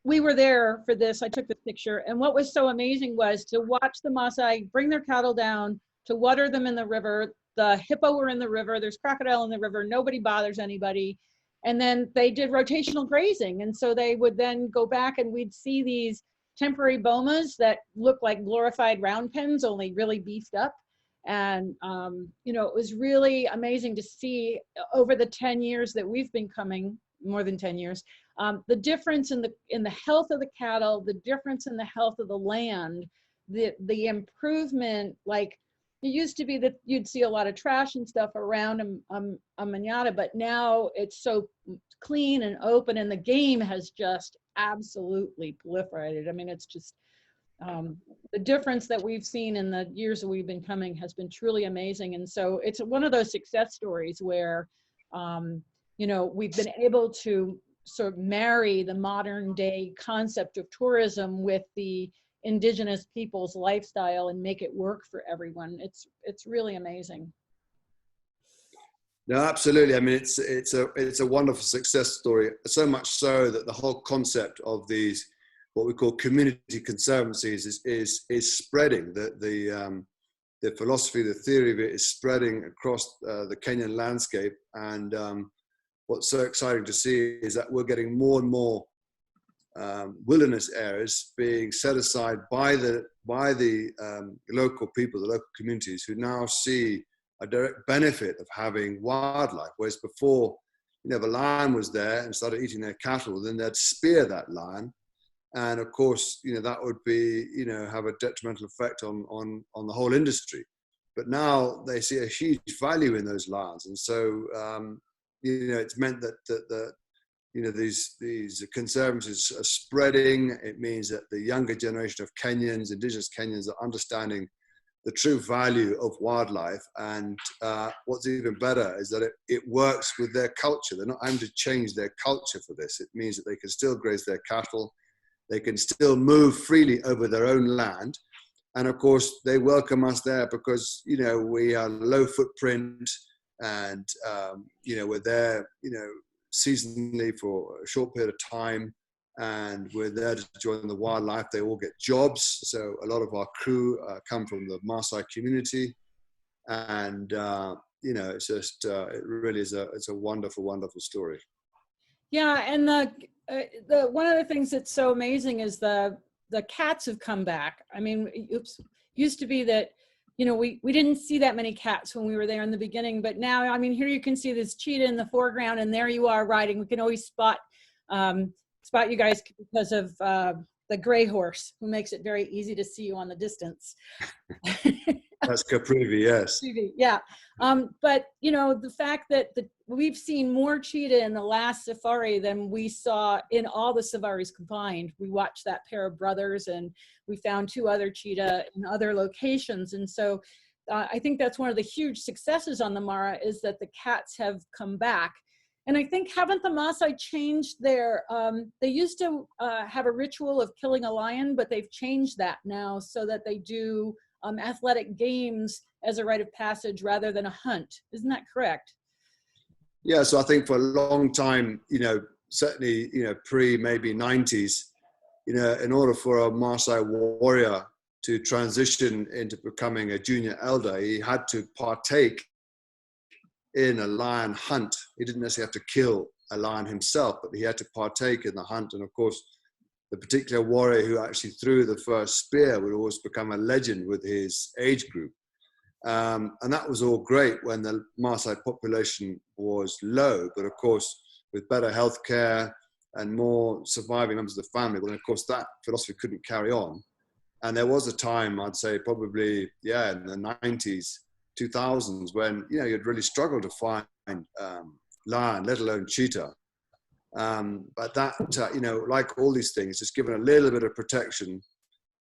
we were there for this. I took this picture, and what was so amazing was to watch the Maasai bring their cattle down to water them in the river. The hippo were in the river, there's crocodile in the river, nobody bothers anybody. And then they did rotational grazing. And so they would then go back and we'd see these temporary bomas that look like glorified round pens, only really beefed up. And, you know, it was really amazing to see over the 10 years that we've been coming, more than 10 years, the difference in the health of the cattle, the difference in the health of the land, the improvement. Like, it used to be that you'd see a lot of trash and stuff around a manada, but now it's so clean and open, and the game has just absolutely proliferated. I mean, it's just the difference that we've seen in the years that we've been coming has been truly amazing. And so it's one of those success stories where, you know, we've been able to sort of marry the modern day concept of tourism with the indigenous people's lifestyle and make it work for everyone. It's really amazing. No, absolutely. I mean, it's a wonderful success story. So much so that the whole concept of these, what we call community conservancies, is spreading. The philosophy, the theory of it is spreading across the Kenyan landscape. And what's so exciting to see is that we're getting more and more wilderness areas being set aside by the local people, the local communities, who now see a direct benefit of having wildlife. Whereas before, you know, if a lion was there and started eating their cattle, then they'd spear that lion, and of course, you know, that would be, you know, have a detrimental effect on the whole industry. But now they see a huge value in those lions, and so you know, it's meant that you know, these conservancies are spreading. It means that the younger generation of Kenyans, indigenous Kenyans, are understanding the true value of wildlife. And what's even better is that it works with their culture. They're not having to change their culture for this. It means that they can still graze their cattle. They can still move freely over their own land. And of course, they welcome us there because, you know, we are low footprint, and, you know, we're there, you know, seasonally for a short period of time, and we're there to join the wildlife. They all get jobs. So a lot of our crew come from the Maasai community, and you know, it's just it really is it's a wonderful, wonderful story. Yeah, and the one of the things that's so amazing is the cats have come back. I mean, used to be that, you know, we didn't see that many cats when we were there in the beginning, but now, I mean, here you can see this cheetah in the foreground, and there you are riding. We can always spot you guys because of the gray horse, who makes it very easy to see you on the distance. That's Caprivi, yes. Yeah, but you know, the fact that we've seen more cheetah in the last safari than we saw in all the safaris combined. We watched that pair of brothers, and we found 2 other cheetah in other locations. And so I think that's one of the huge successes on the Mara, is that the cats have come back. And I think, haven't the Maasai changed their, they used to have a ritual of killing a lion, but they've changed that now so that they do athletic games as a rite of passage rather than a hunt. Isn't that correct? Yeah, so I think for a long time, you know, certainly, you know, maybe 90s, you know, in order for a Maasai warrior to transition into becoming a junior elder, he had to partake in a lion hunt. He didn't necessarily have to kill a lion himself, but he had to partake in the hunt. And of course, the particular warrior who actually threw the first spear would always become a legend with his age group. And that was all great when the Maasai population was low, but of course, with better healthcare and more surviving members of the family, well, of course, that philosophy couldn't carry on. And there was a time, I'd say probably, yeah, in the 90s, 2000s, when, you know, you'd really struggle to find lion, let alone cheetah. But that, you know, like all these things, just given a little bit of protection,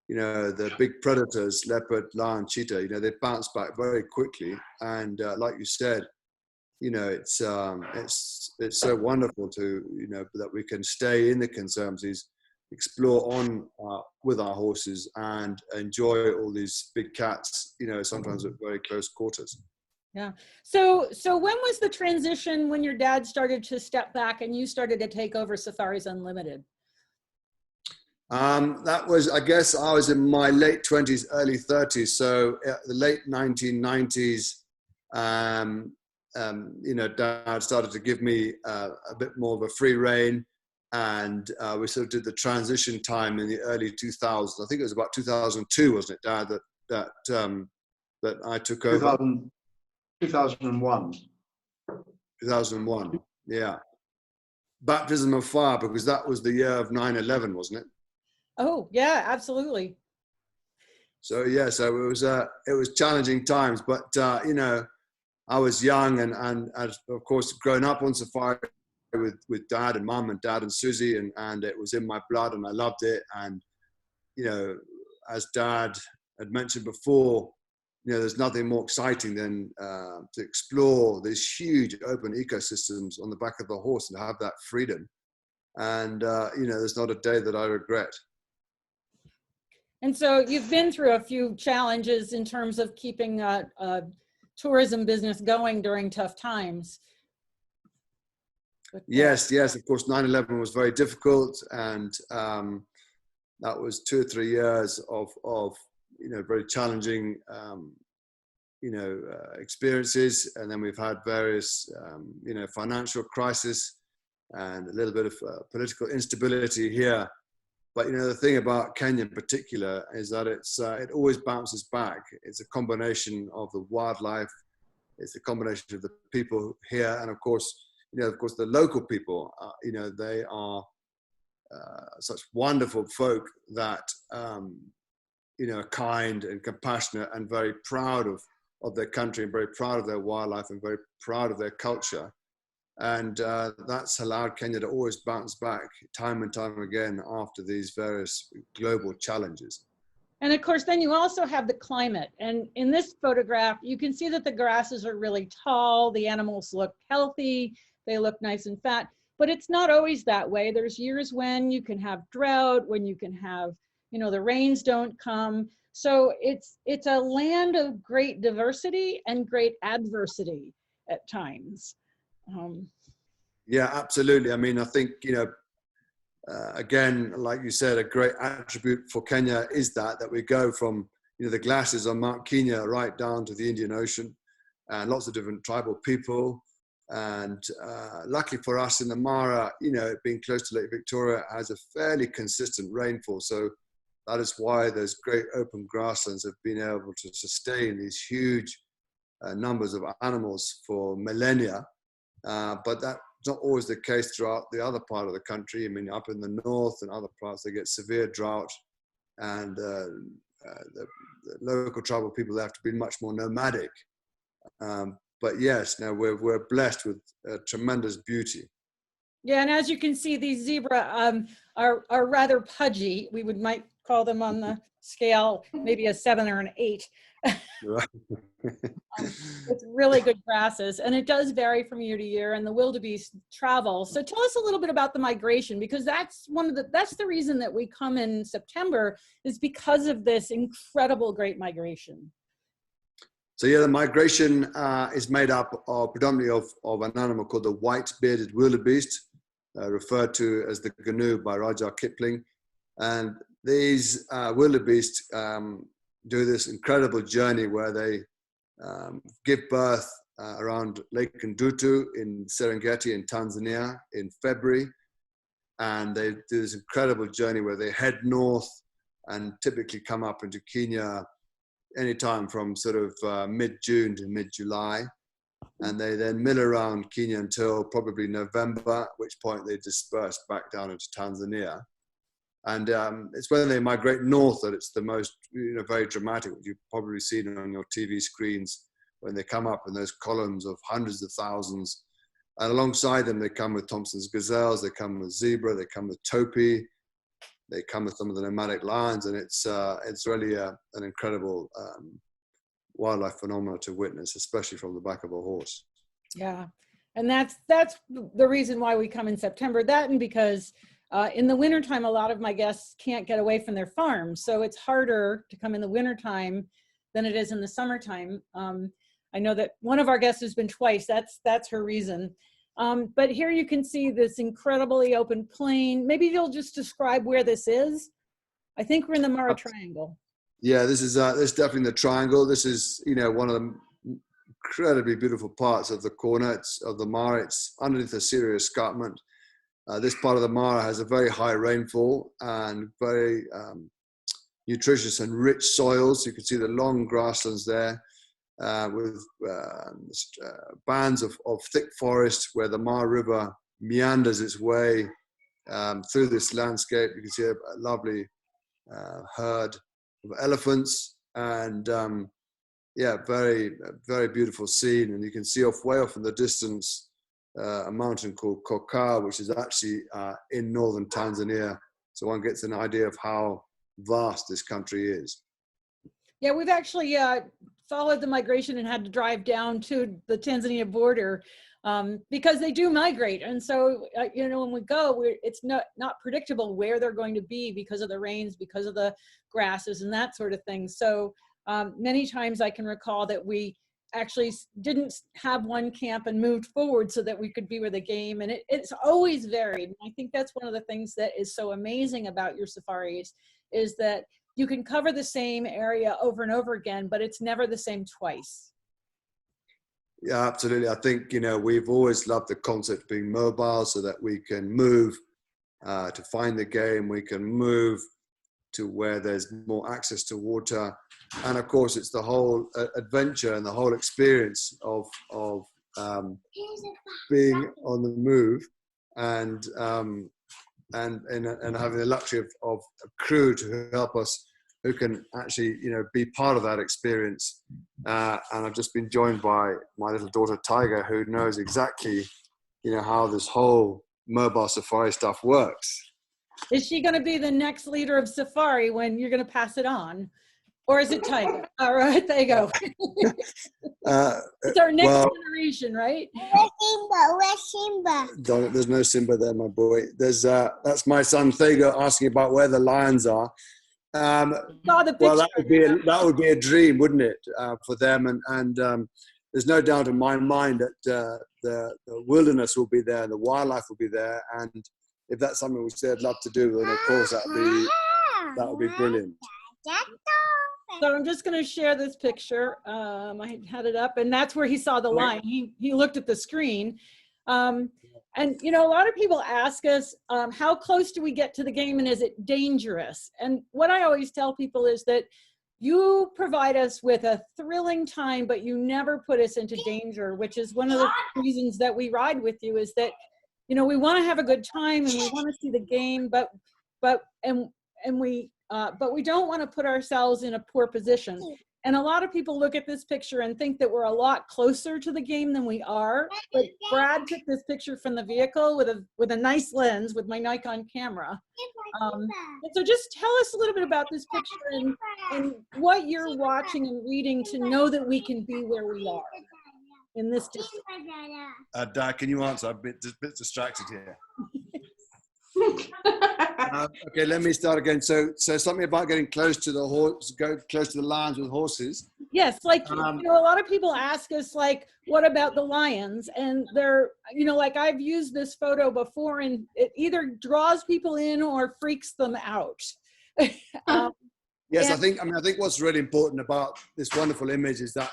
you know, the big predators, leopard, lion, cheetah, you know, they bounce back very quickly. And like you said, you know, it's so wonderful to, you know, that we can stay in the conservancies, explore on with our horses, and enjoy all these big cats, you know, sometimes at very close quarters. Yeah. So when was the transition when your dad started to step back and you started to take over Safaris Unlimited? That was, I guess, I was in my late 20s, early 30s. So the late 1990s, you know, Dad started to give me a bit more of a free rein, and we sort of did the transition time in the early 2000s. I think it was about 2002, wasn't it, Dad, that I took over? 2001. 2001, yeah. Baptism of fire, because that was the year of 9/11, wasn't it? Oh, yeah, absolutely. So yeah, so it was challenging times, but you know, I was young and of course grown up on safari with Dad and Mum and Dad and Susie, and it was in my blood and I loved it. And you know, as Dad had mentioned before, you know, there's nothing more exciting than to explore these huge open ecosystems on the back of the horse and have that freedom. And you know, there's not a day that I regret. And so you've been through a few challenges in terms of keeping a tourism business going during tough times. But, Yes, of course, 9/11 was very difficult, and that was 2 or 3 years of you know, very challenging you know, experiences, and then we've had various you know, financial crisis and a little bit of political instability here. But you know, the thing about Kenya in particular is that it always bounces back. It's a combination of the wildlife, it's a combination of the people here, and of course, you know, of course, the local people. You know, they are such wonderful folk that you know, are kind and compassionate and very proud of their country and very proud of their wildlife and very proud of their culture. And that's allowed Kenya to always bounce back time and time again after these various global challenges. and of course, then you also have the climate. And in this photograph, you can see that the grasses are really tall. The animals look healthy. They look nice and fat. But it's not always that way. There's years when you can have drought, when you can have, you know, the rains don't come. So it's a land of great diversity and great adversity at times. Yeah, absolutely. I mean, I think, you know, again, like you said, a great attribute for Kenya is that we go from, you know, the glaciers on Mount Kenya right down to the Indian Ocean, and lots of different tribal people. And luckily for us in the Mara, you know, being close to Lake Victoria, has a fairly consistent rainfall. So that is why those great open grasslands have been able to sustain these huge numbers of animals for millennia. But that's not always the case throughout the other part of the country. I mean, up in the north and other parts, they get severe drought, and the local tribal people, they have to be much more nomadic. But yes, now we're blessed with tremendous beauty. Yeah, and as you can see, these zebra are rather pudgy. We might call them on the scale maybe a 7 or an 8. Right. It's really good grasses, and it does vary from year to year, and the wildebeest travel. So tell us a little bit about the migration, because that's the reason that we come in September, is because of this incredible great migration. So yeah, the migration is made up predominantly of an animal called the white-bearded wildebeest, referred to as the gnu by Rudyard Kipling. And these wildebeest do this incredible journey where they give birth around Lake Ndutu in Serengeti in Tanzania in February. And they do this incredible journey where they head north and typically come up into Kenya anytime from sort of mid-June to mid-July. And they then mill around Kenya until probably November, at which point they disperse back down into Tanzania. And it's when they migrate north that it's the most, you know, very dramatic, what you've probably seen on your TV screens, when they come up in those columns of hundreds of thousands. And alongside them, they come with Thompson's gazelles, they come with zebra, they come with topi, they come with some of the nomadic lions, and it's really an incredible wildlife phenomenon to witness, especially from the back of a horse. Yeah, and that's the reason why we come in September. That, and because in the wintertime, a lot of my guests can't get away from their farms, so it's harder to come in the wintertime than it is in the summertime. I know that one of our guests has been twice. That's her reason. But here you can see this incredibly open plain. Maybe you'll just describe where this is. I think we're in the Mara Triangle. Yeah, this is definitely the triangle. This is, one of the incredibly beautiful parts of the corner. It's of the Mara. It's underneath a serious escarpment. This part of the Mara has a very high rainfall and very nutritious and rich soils. You can see the long grasslands there with bands of thick forest where the Mara River meanders its way through this landscape. You can see a lovely herd of elephants and very, very beautiful scene. And you can see way off in the distance a mountain called Kokar, which is actually in northern Tanzania. So one gets an idea of how vast this country is. Yeah, we've actually followed the migration and had to drive down to the Tanzania border because they do migrate. And so, when we go, it's not predictable where they're going to be because of the rains, because of the grasses and that sort of thing. So many times I can recall that we actually didn't have one camp and moved forward so that we could be with the game. And it's always varied. And I think that's one of the things that is so amazing about your safaris is that you can cover the same area over and over again, but it's never the same twice. Yeah, absolutely. I think, we've always loved the concept of being mobile so that we can move to find the game. We can move to where there's more access to water. And of course, it's the whole adventure and the whole experience of being on the move and having the luxury of a crew to help us who can actually, be part of that experience. And I've just been joined by my little daughter, Tiger, who knows exactly, how this whole mobile safari stuff works. Is she going to be the next leader of safari when you're going to pass it on? Or is it Tiger? All right, there you go. It's our next generation, right? Where's Simba? There's no Simba there, my boy. That's my son Thago asking about where the lions are. Saw the picture. Well, that would be a dream, wouldn't it, for them? And there's no doubt in my mind that the wilderness will be there, and the wildlife will be there. And if that's something we say I'd love to do, then of course that would be brilliant. So I'm just going to share this picture. I had it up, and that's where he saw the lion. He looked at the screen. And, a lot of people ask us, how close do we get to the game and is it dangerous? And what I always tell people is that you provide us with a thrilling time, but you never put us into danger, which is one of the reasons that we ride with you is that, we want to have a good time and we want to see the game, but we don't want to put ourselves in a poor position. And a lot of people look at this picture and think that we're a lot closer to the game than we are. But Brad took this picture from the vehicle with a nice lens with my Nikon camera. And so just tell us a little bit about this picture and what you're watching and reading to know that we can be where we are in this district. Dad, can you answer? I'm a bit distracted here. Okay, let me start again. So something about getting close to the horse, go close to the lions with horses. Yes, a lot of people ask us, what about the lions? And they're, I've used this photo before, and it either draws people in or freaks them out. Yes, I think what's really important about this wonderful image is that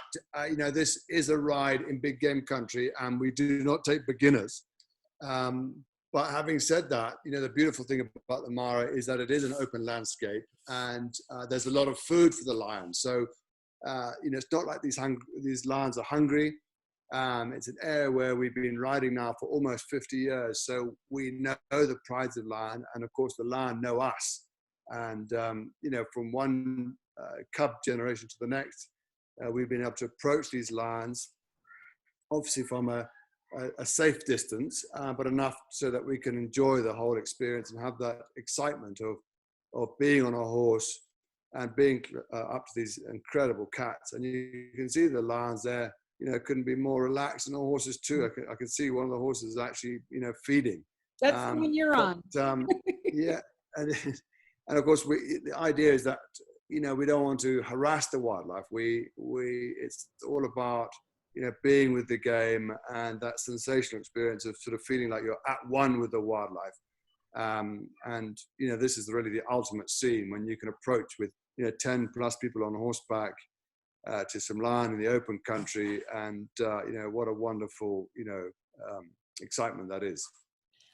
this is a ride in big game country, and we do not take beginners. But having said that, the beautiful thing about the Mara is that it is an open landscape and there's a lot of food for the lions. So, it's not like these lions are hungry. It's an area where we've been riding now for almost 50 years. So we know the prides of lion, and of course the lion know us. And, from one cub generation to the next, we've been able to approach these lions, obviously from a safe distance, but enough so that we can enjoy the whole experience and have that excitement of being on a horse and being up to these incredible cats. And you can see the lions there, couldn't be more relaxed, and the horses too. I could see one of the horses is actually, feeding. That's the one you're on. Yeah. And of course, the idea is that, we don't want to harass the wildlife. It's all about, being with the game and that sensational experience of sort of feeling like you're at one with the wildlife. And this is really the ultimate scene when you can approach with 10 plus people on horseback to some land in the open country, and what a wonderful excitement that is.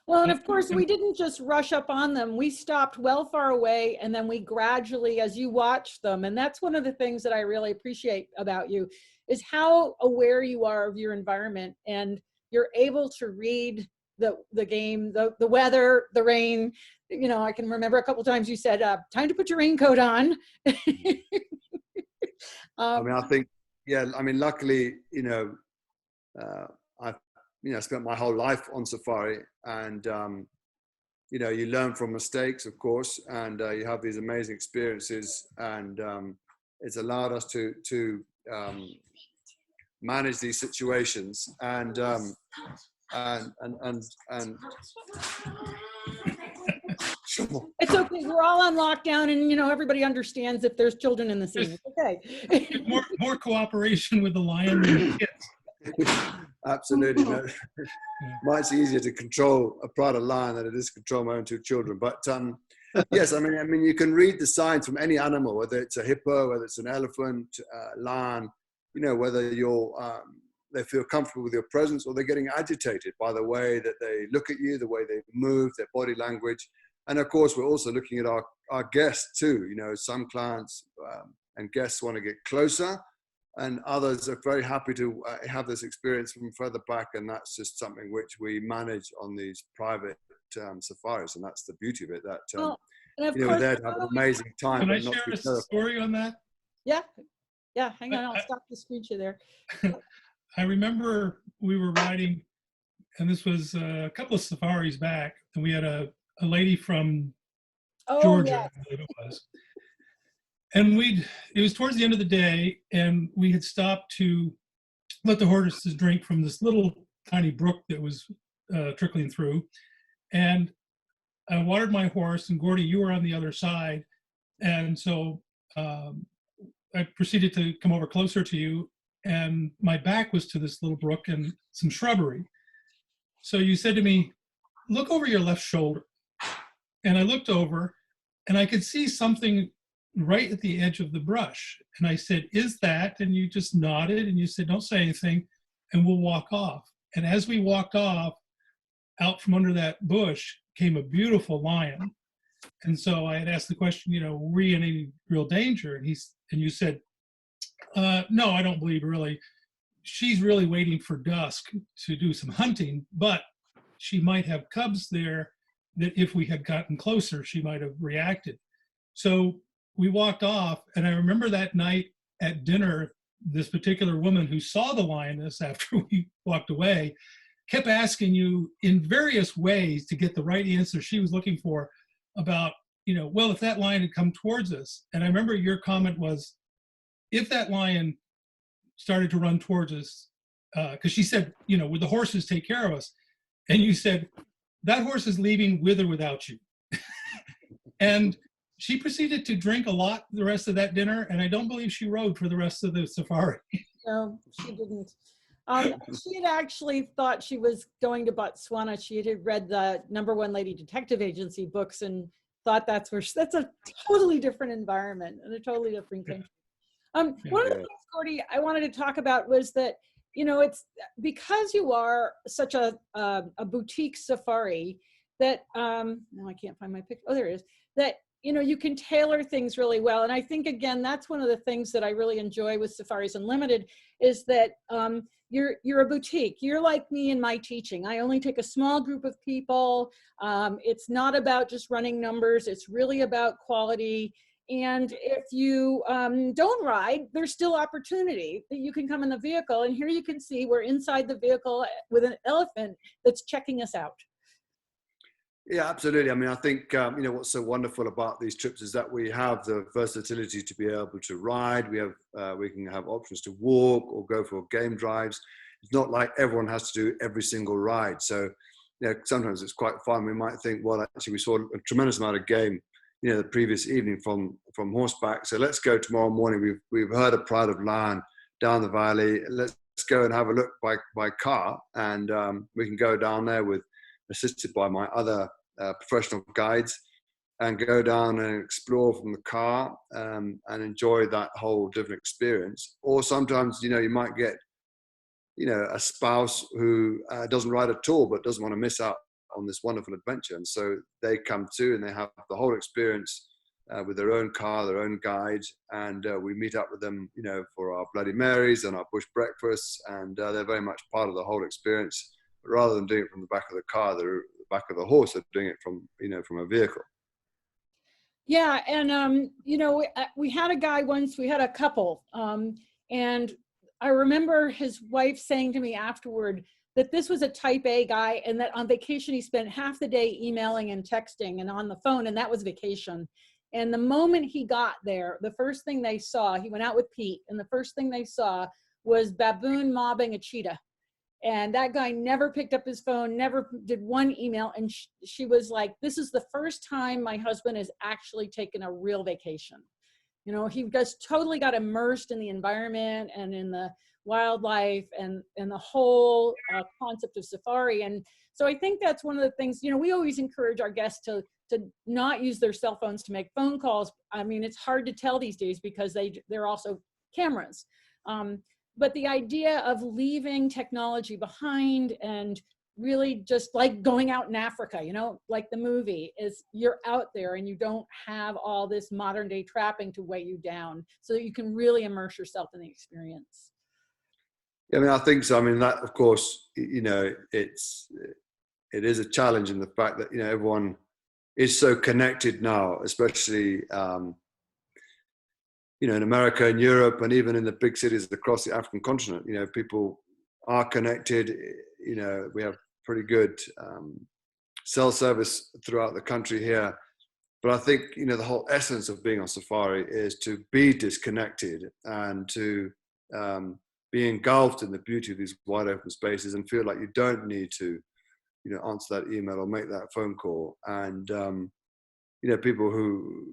Well, and of course, we didn't just rush up on them. We stopped well far away, and then we gradually, as you watched them, and that's one of the things that I really appreciate about you, is how aware you are of your environment, and you're able to read the game, the weather, the rain. I can remember a couple times you said, time to put your raincoat on. I think, luckily, I've spent my whole life on safari, and you learn from mistakes, of course, and you have these amazing experiences, and it's allowed us to manage these situations, and it's okay. We're all on lockdown, and everybody understands if there's children in the scene. Okay. more cooperation with the lion than the kids. Absolutely. No. Much easier to control a pride of lion than it is to control my own two children. But yes, you can read the signs from any animal, whether it's a hippo, whether it's an elephant, lion, whether they feel comfortable with your presence, or they're getting agitated by the way that they look at you, the way they move, their body language. And of course, we're also looking at our guests too. Some clients and guests want to get closer, and others are very happy to have this experience from further back, and that's just something which we manage on these private safaris, and that's the beauty of it. That we're there to have an amazing time. Can I share a story on that? Yeah. Hang on, I'll stop the screen share there. I remember we were riding, and this was a couple of safaris back, and we had a lady from Georgia, yeah. I believe it was. And it was towards the end of the day, and we had stopped to let the horses drink from this little tiny brook that was trickling through. And I watered my horse, and Gordy, you were on the other side. And so I proceeded to come over closer to you, and my back was to this little brook and some shrubbery. So you said to me, look over your left shoulder. And I looked over, and I could see something right at the edge of the brush. And I said, is that? And you just nodded, and you said, don't say anything, and we'll walk off. And as we walked off, out from under that bush came a beautiful lion. And so I had asked the question, were you in any real danger? And you said, no, I don't believe really. She's really waiting for dusk to do some hunting, but she might have cubs there that if we had gotten closer, she might have reacted. So we walked off, and I remember that night at dinner, this particular woman who saw the lioness after we walked away kept asking you in various ways to get the right answer she was looking for about, well, if that lion had come towards us. And I remember your comment was, if that lion started to run towards us, because she said, would the horses take care of us? And you said, that horse is leaving with or without you. And she proceeded to drink a lot the rest of that dinner, and I don't believe she rode for the rest of the safari. No, she didn't. She had actually thought she was going to Botswana. She had read the #1 Lady Detective Agency books and thought that's a totally different environment and a totally different country. One of the things, Gordy, I wanted to talk about was that, it's because you are such a boutique safari that, now I can't find my picture. Oh, there it is. That, you can tailor things really well. And I think, again, that's one of the things that I really enjoy with Safaris Unlimited is that you're a boutique. You're like me in my teaching. I only take a small group of people. It's not about just running numbers. It's really about quality. And if you don't ride, there's still opportunity that you can come in the vehicle. And here you can see we're inside the vehicle with an elephant that's checking us out. Yeah, absolutely. I think, what's so wonderful about these trips is that we have the versatility to be able to ride. We can have options to walk or go for game drives. It's not like everyone has to do every single ride. So, sometimes it's quite fun. We might think, well, actually, we saw a tremendous amount of game, the previous evening from horseback. So let's go tomorrow morning. We've heard a pride of lion down the valley. Let's go and have a look by car, and we can go down there assisted by my other professional guides and go down and explore from the car and enjoy that whole different experience. Or sometimes, you might get, a spouse who doesn't ride at all, but doesn't want to miss out on this wonderful adventure. And so they come too, and they have the whole experience with their own car, their own guide. And we meet up with them, for our Bloody Marys and our bush breakfasts. And they're very much part of the whole experience. But rather than doing it from the back of the car, the back of the horse, they're doing it from, from a vehicle. Yeah, and we had a guy once, we had a couple, and I remember his wife saying to me afterward that this was a type A guy, and that on vacation he spent half the day emailing and texting and on the phone, and that was vacation. And the moment he got there, the first thing they saw, he went out with Pete, and the first thing they saw was baboon mobbing a cheetah. And that guy never picked up his phone, never did one email. And she was like, this is the first time my husband has actually taken a real vacation. He just totally got immersed in the environment and in the wildlife and the whole concept of safari. And so I think that's one of the things, we always encourage our guests to not use their cell phones to make phone calls. I mean, it's hard to tell these days because they're also cameras. But the idea of leaving technology behind and really just like going out in Africa, like the movie, is you're out there and you don't have all this modern day trapping to weigh you down, so that you can really immerse yourself in the experience. I mean, I think so. I mean, that, of course, it is a challenge in the fact that, everyone is so connected now, especially, in America and Europe, and even in the big cities across the African continent, people are connected. We have pretty good cell service throughout the country here. But I think, the whole essence of being on safari is to be disconnected and to be engulfed in the beauty of these wide open spaces and feel like you don't need to, answer that email or make that phone call. And, people who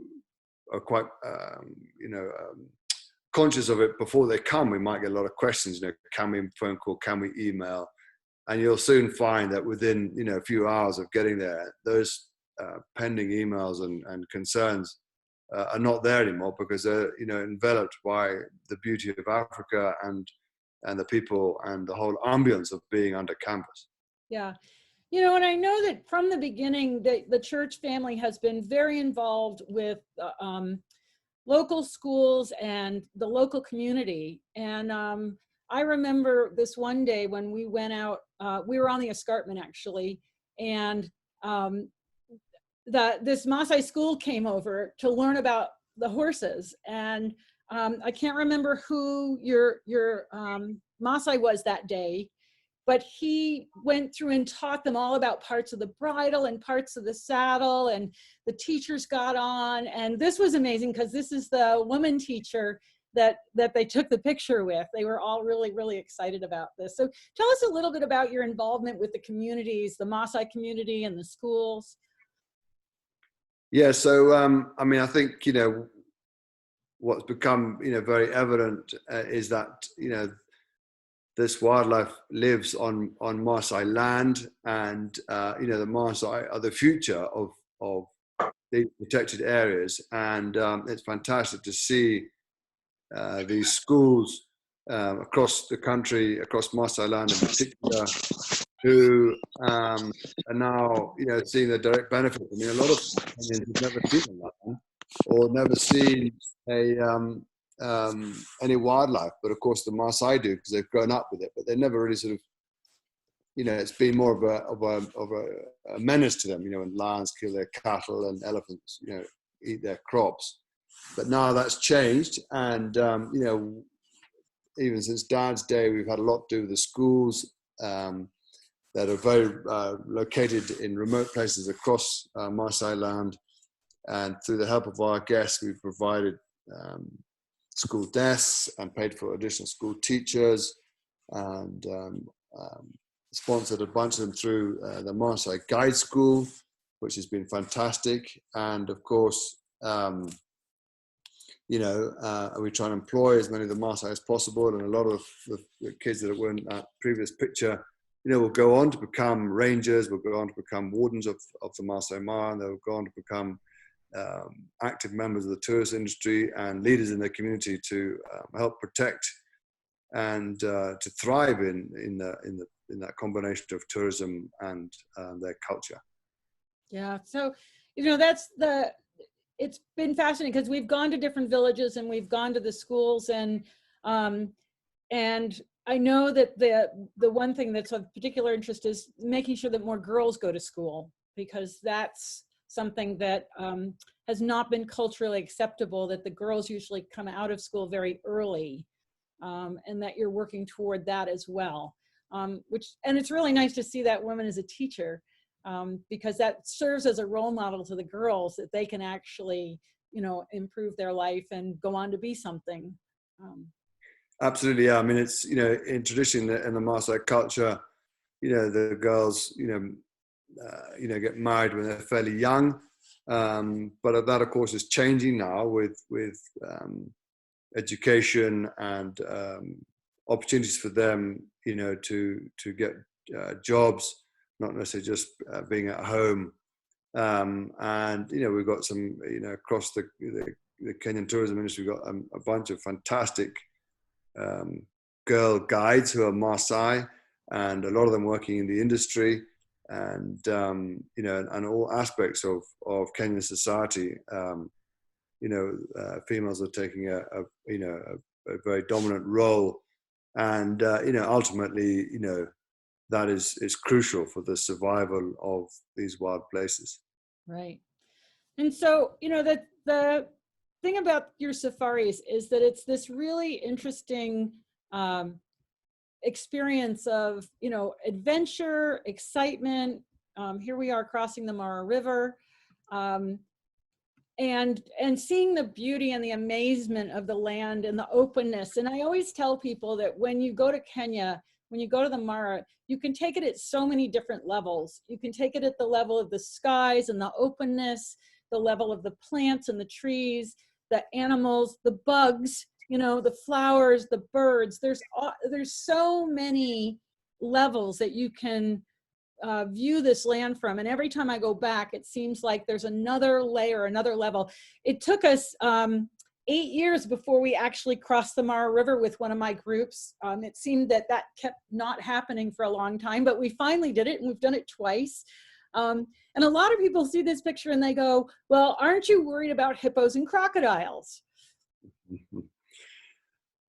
are quite, conscious of it before they come, we might get a lot of questions, can we phone call, can we email? And you'll soon find that within, a few hours of getting there, those pending emails and concerns are not there anymore, because they're, enveloped by the beauty of Africa and the people and the whole ambience of being under canvas. Yeah. And I know that from the beginning, the church family has been very involved with local schools and the local community. And I remember this one day when we went out, we were on the escarpment actually, and this Maasai school came over to learn about the horses. And I can't remember who your Maasai was that day, but he went through and taught them all about parts of the bridle and parts of the saddle, and the teachers got on. And this was amazing because this is the woman teacher that they took the picture with. They were all really, really excited about this. So tell us a little bit about your involvement with the communities, the Maasai community and the schools. Yeah, so I mean, I think, what's become, very evident is that, this wildlife lives on Maasai land, and the Maasai are the future of these protected areas. And it's fantastic to see these schools across the country, across Maasai land in particular, who are now seeing the direct benefit. I mean, a lot of Kenyans have never seen a lion or never seen any wildlife, but of course the Maasai do, because they've grown up with it, but they never really sort of, it's been more of a menace to them, when lions kill their cattle and elephants, eat their crops. But now that's changed, and even since Dad's day, we've had a lot to do with the schools that are very located in remote places across Maasai land, and through the help of our guests, we've provided school desks and paid for additional school teachers, and sponsored a bunch of them through the Maasai Guide School, which has been fantastic. And of course, we try and employ as many of the Maasai as possible. And a lot of the kids that were in that previous picture will go on to become rangers, will go on to become wardens of the Masai Mara, and they'll go on to become active members of the tourist industry and leaders in their community to help protect and to thrive in that combination of tourism and their culture. Yeah. So, it's been fascinating because we've gone to different villages and we've gone to the schools, and I know that the one thing that's of particular interest is making sure that more girls go to school, because that's something that has not been culturally acceptable, that the girls usually come out of school very early, and that you're working toward that as well. And it's really nice to see that woman as a teacher, because that serves as a role model to the girls, that they can actually, improve their life and go on to be something. Absolutely, yeah. I mean, it's, in tradition in the Maasai culture, the girls, get married when they're fairly young. But that, of course, is changing now with education and opportunities for them, to get jobs, not necessarily just being at home. And, we've got some, across the Kenyan tourism industry, we've got a bunch of fantastic girl guides who are Maasai, and a lot of them working in the industry, and and all aspects of Kenyan society. Females are taking a very dominant role, and ultimately, that is crucial for the survival of these wild places. Right. And so, the thing about your safaris is that it's this really interesting experience of, adventure, excitement. Here we are crossing the Mara River, and seeing the beauty and the amazement of the land and the openness. And I always tell people that when you go to Kenya, when you go to the Mara, you can take it at so many different levels. You can take it at the level of the skies and the openness, the level of the plants and the trees, the animals, the bugs, the flowers, the birds. There's so many levels that you can view this land from. And every time I go back, it seems like there's another layer, another level. It took us 8 years before we actually crossed the Mara River with one of my groups. It seemed that kept not happening for a long time, but we finally did it, and we've done it twice. And a lot of people see this picture and they go, well, aren't you worried about hippos and crocodiles?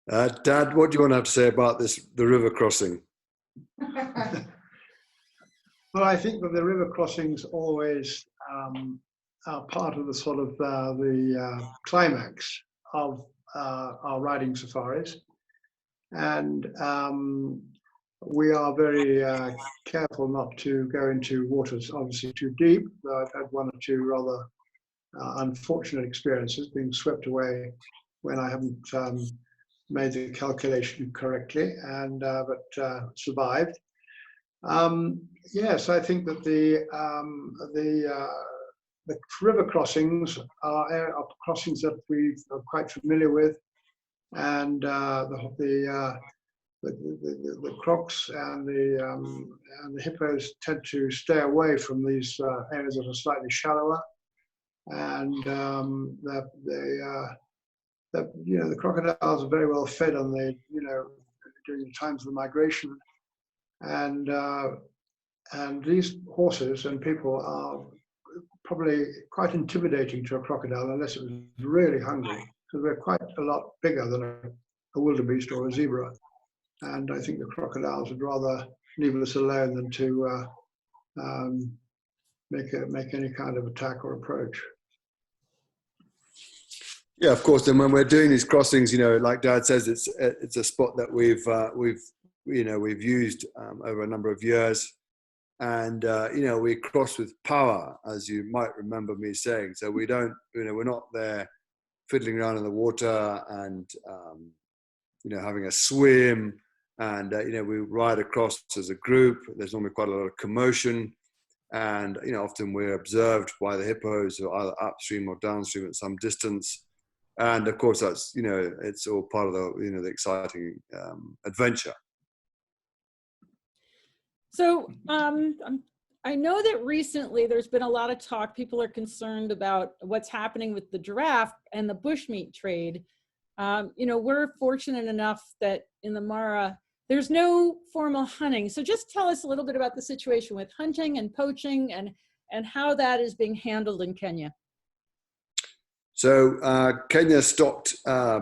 Dad, what do you want to have to say about the river crossing? Well, I think that the river crossings always are part of the sort of the climax of our riding safaris. And we are very careful not to go into waters obviously too deep. I've had one or two rather unfortunate experiences, being swept away when I haven't made the calculation correctly, and but survived. Yes, I think that the river crossings are crossings that we are quite familiar with, and the crocs and the hippos tend to stay away from these areas that are slightly shallower, and the crocodiles are very well fed on during the times of the migration, and these horses and people are probably quite intimidating to a crocodile unless it was really hungry, because we're quite a lot bigger than a wildebeest or a zebra. And I think the crocodiles would rather leave us alone than to make any kind of attack or approach. Yeah, of course. And when we're doing these crossings, like Dad says, it's a spot that we've used over a number of years, and we cross with power, as you might remember me saying. So we don't, we're not there fiddling around in the water and having a swim. And, we ride across as a group. There's normally quite a lot of commotion. And, often we're observed by the hippos who are either upstream or downstream at some distance. And of course, that's, it's all part of the exciting adventure. So I know that recently there's been a lot of talk. People are concerned about what's happening with the giraffe and the bushmeat trade. You know, we're fortunate enough that in the Mara, there's no formal hunting. So just tell us a little bit about the situation with hunting and poaching and how that is being handled in Kenya. So Kenya stopped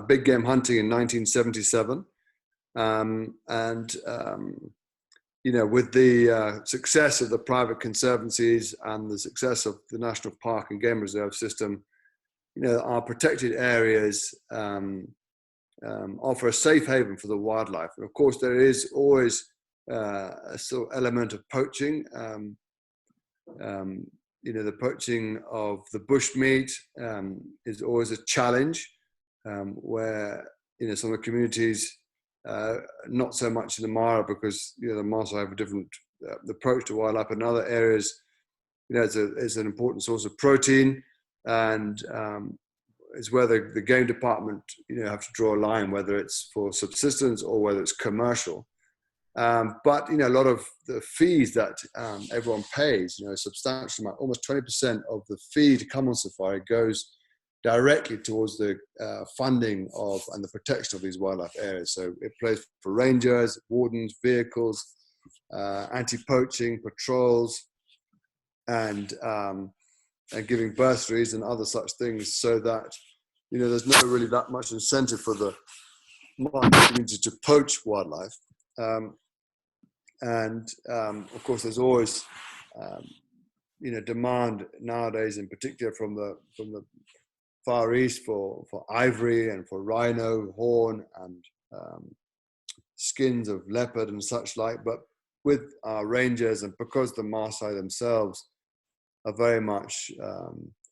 big game hunting in 1977. You know, with the success of the private conservancies and the success of the National Park and Game Reserve system, you know, our protected areas offer a safe haven for the wildlife. And of course, there is always a sort of element of poaching. You know, the poaching of the bushmeat is always a challenge, where, you know, some of the communities, not so much in the Mara, because, you know, the Maasai have a different approach to wildlife. In other areas, you know, it's an important source of protein, and it's where the game department, you know, have to draw a line, whether it's for subsistence or whether it's commercial. But, you know, a lot of the fees that everyone pays, you know, a substantial amount, almost 20% of the fee to come on safari goes directly towards the funding of and the protection of these wildlife areas. So it plays for rangers, wardens, vehicles, anti-poaching patrols, and giving bursaries and other such things, so that, you know, there's not really that much incentive for the community to poach wildlife. Of course, there's always, you know, demand nowadays, in particular from the Far East, for ivory and for rhino horn and skins of leopard and such like. But with our rangers, and because the Maasai themselves are very much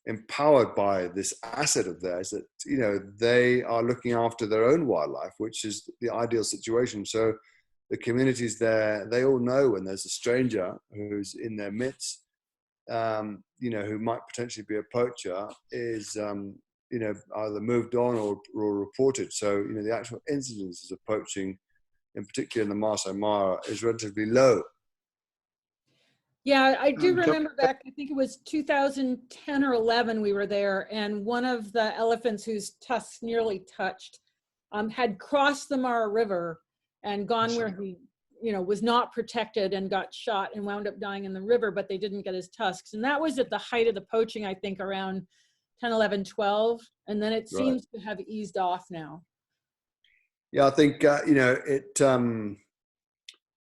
empowered by this asset of theirs, that, you know, they are looking after their own wildlife, which is the ideal situation. So the communities there, they all know when there's a stranger who's in their midst, you know, who might potentially be a poacher, is, you know, either moved on or reported. So, you know, the actual incidences of poaching, in particular in the Maasai Mara, is relatively low. Yeah, I do remember back, I think it was 2010 or 11, we were there, and one of the elephants whose tusks nearly touched had crossed the Mara River and gone where he, you know, was not protected and got shot and wound up dying in the river, but they didn't get his tusks. And that was at the height of the poaching, I think around 10, 11, 12. And then it seems to have eased off now. Yeah, I think, you know, it,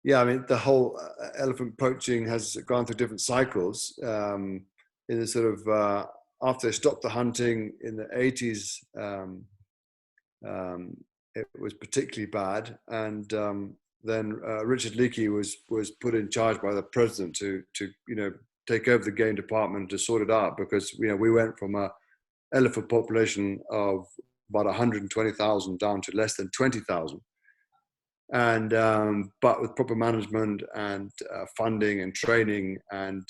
yeah, I mean, the whole elephant poaching has gone through different cycles. In the sort of, after they stopped the hunting in the 80s, it was particularly bad. And then Richard Leakey was put in charge by the president to you know, take over the game department to sort it out, because, you know, we went from a elephant population of about 120,000 down to less than 20,000. And but with proper management and funding and training and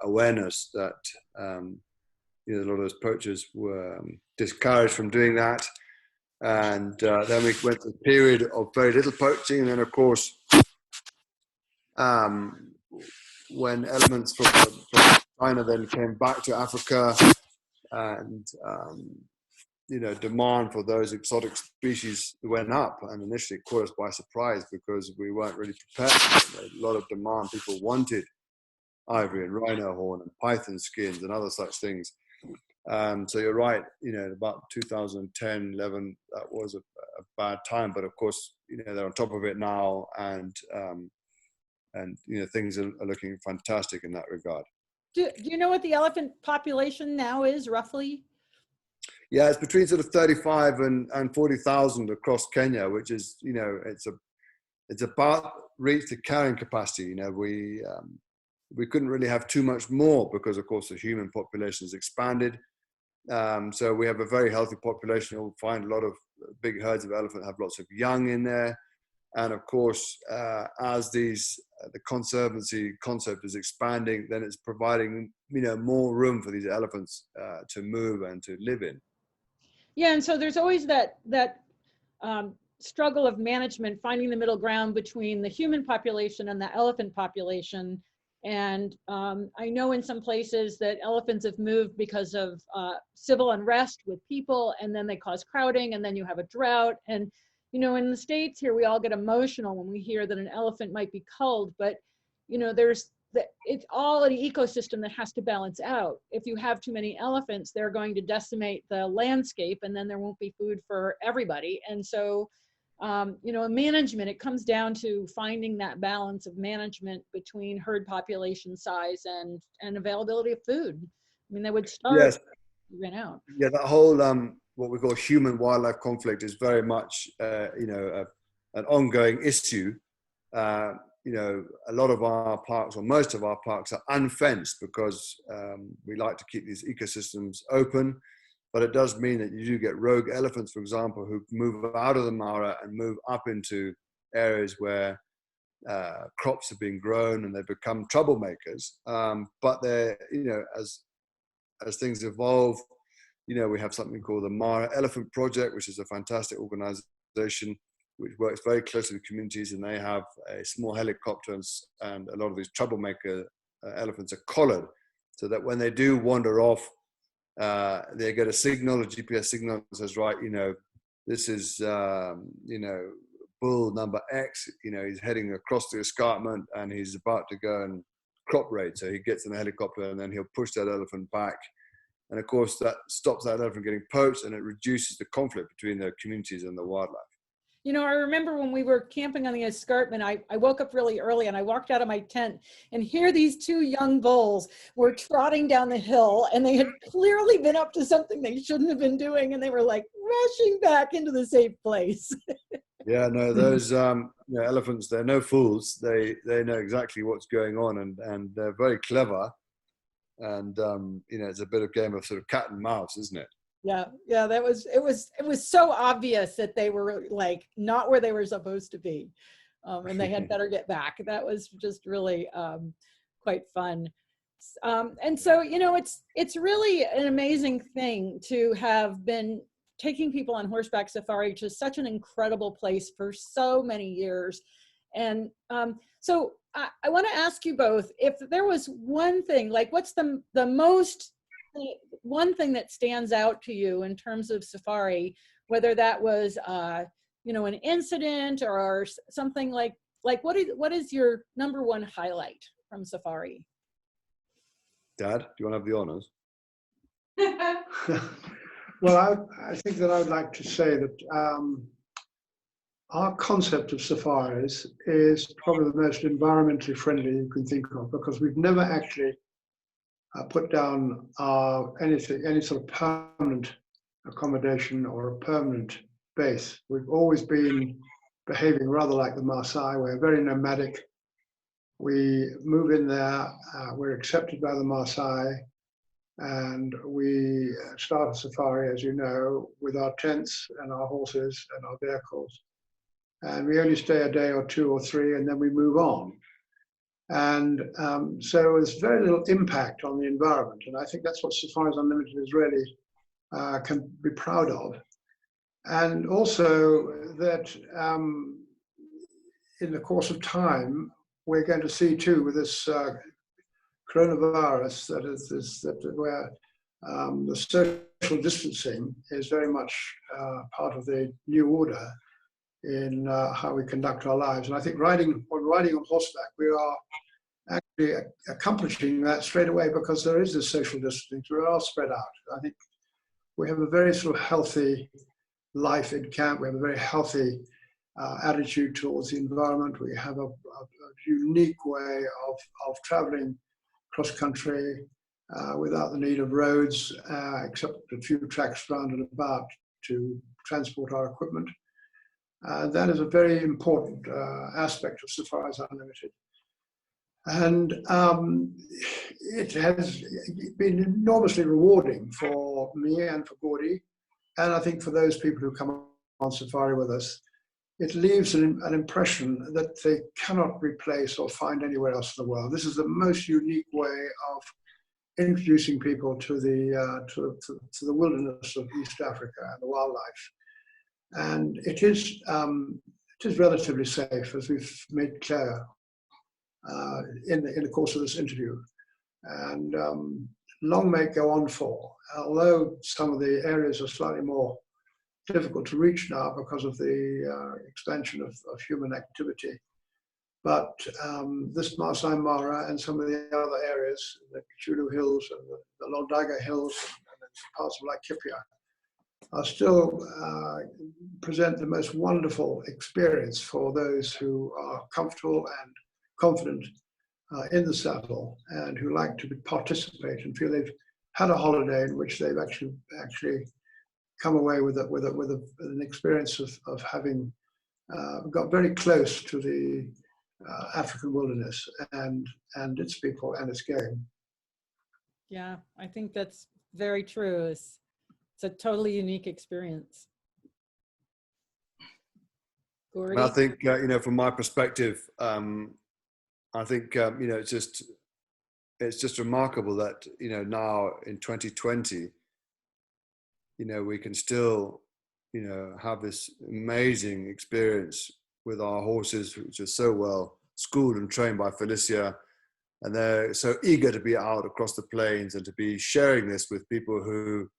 awareness, that you know, a lot of those poachers were discouraged from doing that. And then we went through a period of very little poaching, and then, of course, when elements from China then came back to Africa, and you know, demand for those exotic species went up, and initially caught us by surprise because we weren't really prepared. A lot of demand. People wanted ivory and rhino horn and python skins and other such things. So you're right, you know, about 2010, 11, that was a bad time. But of course, you know, they're on top of it now, and you know, things are looking fantastic in that regard. Do you know what the elephant population now is, roughly? Yeah, it's between sort of 35 and 40,000 across Kenya, which is, you know, it's about reached the carrying capacity. You know, we couldn't really have too much more because, of course, the human population has expanded. So we have a very healthy population. You'll find a lot of big herds of elephant have lots of young in there. And of course, as the conservancy concept is expanding, then it's providing, you know, more room for these elephants to move and to live in. Yeah, and so there's always that struggle of management, finding the middle ground between the human population and the elephant population. And I know in some places that elephants have moved because of civil unrest with people, and then they cause crowding, and then you have a drought. And, you know, in the States here, we all get emotional when we hear that an elephant might be culled, but, you know, it's all an ecosystem that has to balance out. If you have too many elephants, they're going to decimate the landscape, and then there won't be food for everybody. And so, you know, management, it comes down to finding that balance of management between herd population size and availability of food. I mean, they would starve Yes. if you ran out. Yeah, that whole what we call human wildlife conflict is very much you know, an ongoing issue. You know, a lot of our parks, or most of our parks, are unfenced because we like to keep these ecosystems open. But it does mean that you do get rogue elephants, for example, who move out of the Mara and move up into areas where crops have been grown, and they become troublemakers. But they're, you know, as things evolve, you know, we have something called the Mara Elephant Project, which is a fantastic organization which works very closely with communities, and they have a small helicopter, and a lot of these troublemaker elephants are collared, so that when they do wander off, they get a signal, a GPS signal that says, right, you know, this is, you know, bull number X, you know, he's heading across the escarpment and he's about to go and crop raid. So he gets in the helicopter, and then he'll push that elephant back. And of course, that stops that elephant getting poached, and it reduces the conflict between the communities and the wildlife. You know, I remember when we were camping on the escarpment, I woke up really early and I walked out of my tent, and here these two young bulls were trotting down the hill, and they had clearly been up to something they shouldn't have been doing, and they were like rushing back into the safe place. Yeah, no, those you know, elephants, they're no fools. They know exactly what's going on, and they're very clever. And you know, it's a bit of game of sort of cat and mouse, isn't it? Yeah, it was so obvious that they were like not where they were supposed to be, and they had better get back. That was just really quite fun. And so, you know, it's really an amazing thing to have been taking people on horseback safari to such an incredible place for so many years. And so I want to ask you both, if there was one thing, like what's the most one thing that stands out to you in terms of safari, whether that was you know, an incident or something like what is your number one highlight from safari? Dad, do you want to have the honors? Well, I think that I would like to say that our concept of safaris is probably the most environmentally friendly you can think of, because we've never actually put down any sort of permanent accommodation or a permanent base. We've always been behaving rather like the Maasai. We're very nomadic. We move in there, we're accepted by the Maasai, and we start a safari, as you know, with our tents and our horses and our vehicles. And we only stay a day or two or three, and then we move on. And so there's very little impact on the environment. And I think that's what Safaris Unlimited is really can be proud of. And also that in the course of time, we're going to see too with this coronavirus where the social distancing is very much part of the new order in how we conduct our lives. And I think riding on horseback, we are actually accomplishing that straight away, because there is this social distancing. We are spread out. I think we have a very sort of healthy life in camp. We have a very healthy attitude towards the environment. We have a unique way of traveling cross country without the need of roads, except a few tracks round and about to transport our equipment. That is a very important aspect of Safaris Unlimited. And it has been enormously rewarding for me and for Gordy, and I think for those people who come on safari with us. It leaves an impression that they cannot replace or find anywhere else in the world. This is the most unique way of introducing people to the wilderness of East Africa and the wildlife. And it is relatively safe, as we've made clear in the course of this interview. And long may it go on for, although some of the areas are slightly more difficult to reach now because of the expansion of human activity. But this Masai Mara and some of the other areas, the Chulu Hills and the Londaga Hills and parts of Laikipia, are still present the most wonderful experience for those who are comfortable and confident in the saddle and who like to participate and feel they've had a holiday in which they've actually come away with an experience of having got very close to the African wilderness and its people and its game. Yeah, I think that's very true. It's a totally unique experience. Gordy? And I think, from my perspective, I think, it's just remarkable that, now in 2020, we can still, have this amazing experience with our horses, which are so well schooled and trained by Felicia. And they're so eager to be out across the plains and to be sharing this with people who,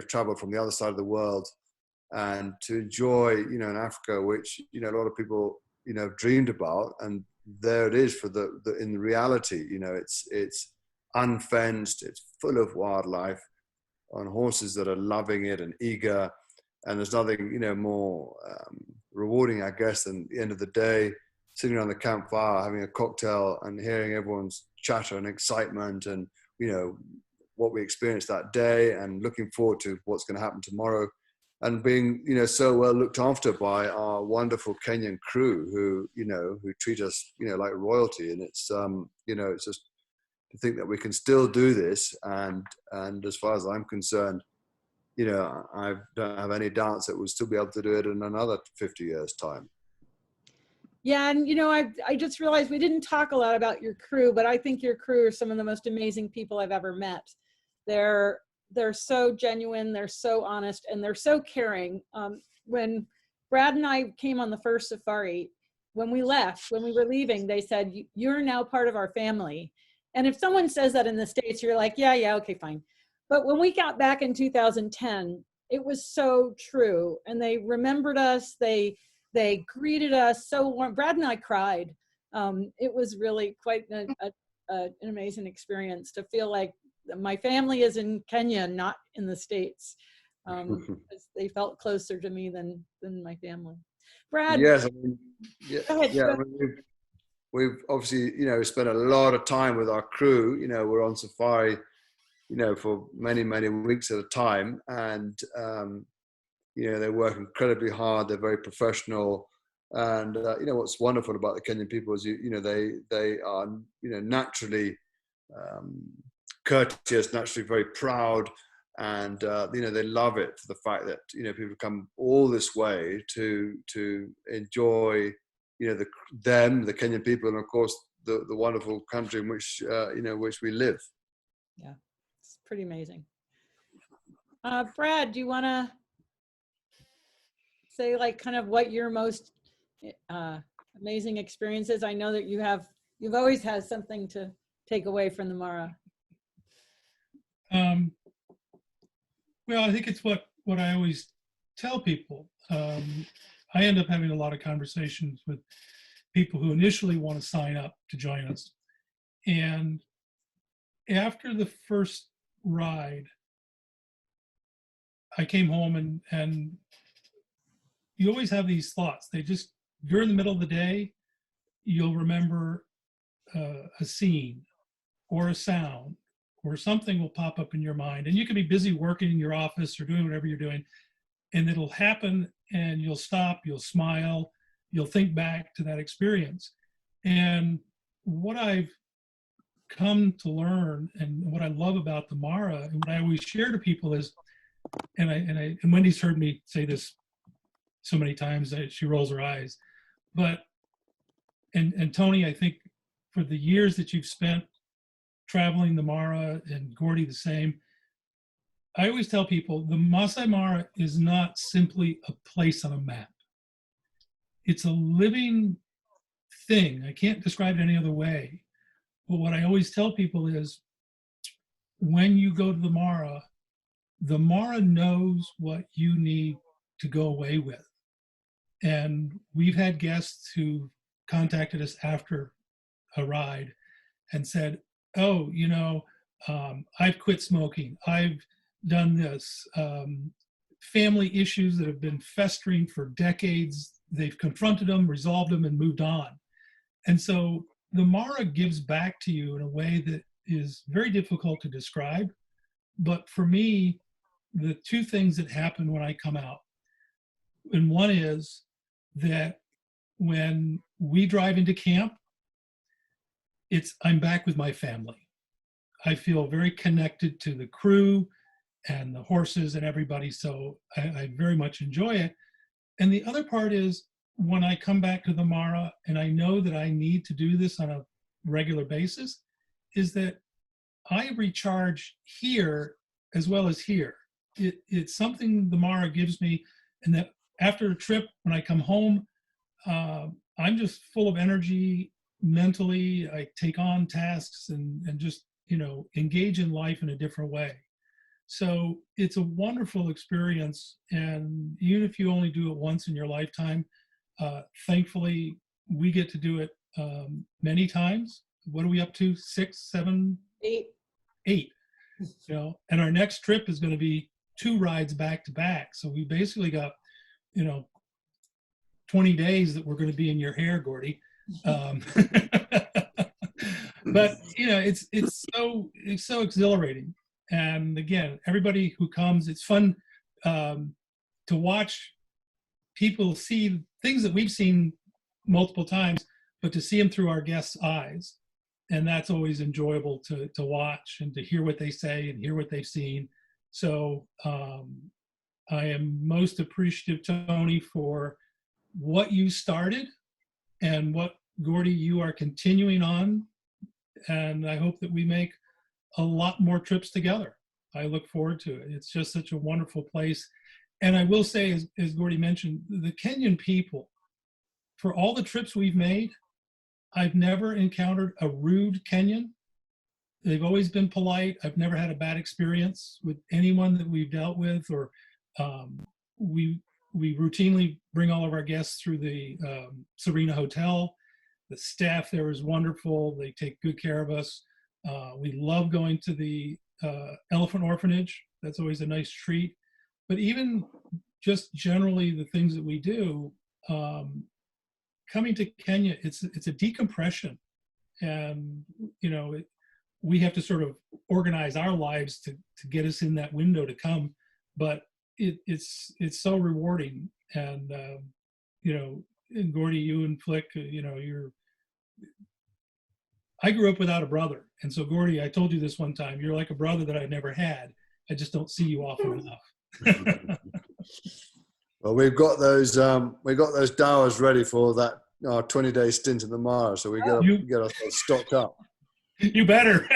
travel from the other side of the world and to enjoy, in Africa, which, a lot of people, have dreamed about. And there it is for in reality, it's unfenced, it's full of wildlife on horses that are loving it and eager. And there's nothing, more rewarding, I guess, than the end of the day, sitting around the campfire, having a cocktail and hearing everyone's chatter and excitement and, what we experienced that day and looking forward to what's going to happen tomorrow and being, so well looked after by our wonderful Kenyan crew who treat us, like royalty. And it's, it's just to think that we can still do this. And as far as I'm concerned, I don't have any doubts that we'll still be able to do it in another 50 years' time. Yeah, and I just realized we didn't talk a lot about your crew, but I think your crew are some of the most amazing people I've ever met. They're so genuine, they're so honest, and they're so caring. When Brad and I came on the first safari, when we were leaving, they said, "You're now part of our family." And if someone says that in the States, you're like, yeah, okay, fine. But when we got back in 2010, it was so true. And they remembered us, they greeted us so warm. Brad and I cried. It was really quite an amazing experience to feel like my family is in Kenya, not in the States. They felt closer to me than my family. Brad? Yes, Go ahead. We've obviously, spent a lot of time with our crew. We're on safari, for many, many weeks at a time. And, they work incredibly hard. They're very professional. And, what's wonderful about the Kenyan people is, they are, naturally courteous, naturally very proud. And, they love it for the fact that, people come all this way to enjoy, the Kenyan people, and of course, the wonderful country in which, which we live. Yeah, it's pretty amazing. Brad, do you want to say like kind of what your most amazing experience is? I know that you've always had something to take away from the Mara. Well, I think it's what I always tell people. I end up having a lot of conversations with people who initially want to sign up to join us. And after the first ride, I came home and you always have these thoughts. You're in the middle of the day, you'll remember a scene or a sound or something will pop up in your mind. And you can be busy working in your office or doing whatever you're doing, and it'll happen and you'll stop, you'll smile, you'll think back to that experience. And what I've come to learn and what I love about the Mara and what I always share to people is, and Wendy's heard me say this so many times that she rolls her eyes, but, and Tony, I think for the years that you've spent traveling the Mara, and Gordy the same, I always tell people the Masai Mara is not simply a place on a map. It's a living thing. I can't describe it any other way. But what I always tell people is when you go to the Mara knows what you need to go away with. And we've had guests who contacted us after a ride and said, oh, I've quit smoking. I've done this. Family issues that have been festering for decades, they've confronted them, resolved them, and moved on. And so the Mara gives back to you in a way that is very difficult to describe. But for me, the two things that happen when I come out, and one is that when we drive into camp, I'm back with my family. I feel very connected to the crew and the horses and everybody, so I very much enjoy it. And the other part is when I come back to the Mara and I know that I need to do this on a regular basis, is that I recharge here as well as here. It's something the Mara gives me, and that after a trip, when I come home, I'm just full of energy mentally. I take on tasks and just, engage in life in a different way. So it's a wonderful experience. And even if you only do it once in your lifetime, thankfully we get to do it many times. What are we up to? 6, 7, 8. And our next trip is going to be 2 rides back to back. So we basically got, 20 days that we're going to be in your hair, Gordy. But it's so exhilarating. And again, everybody who comes, it's fun to watch people see things that we've seen multiple times, but to see them through our guests' eyes. And that's always enjoyable to watch and to hear what they say and hear what they've seen. So I am most appreciative, Tony, for what you started and what, Gordy, you are continuing on. And I hope that we make a lot more trips together. I look forward to it. It's just such a wonderful place. And I will say, as Gordy mentioned, the Kenyan people, for all the trips we've made, I've never encountered a rude Kenyan. They've always been polite. I've never had a bad experience with anyone that we've dealt with, or we routinely bring all of our guests through the Serena Hotel. The staff there is wonderful. They take good care of us. We love going to the elephant orphanage. That's always a nice treat. But even just generally the things that we do, coming to Kenya, it's a decompression. And, we have to sort of organize our lives to get us in that window to come. But it's so rewarding. And, and Gordy, you and Flick, I grew up without a brother. And so Gordy, I told you this one time, you're like a brother that I've never had. I just don't see you often enough. Well, we've got those dowers ready for that 20-day stint in the Mara, so we got to get ourselves stocked up. You better.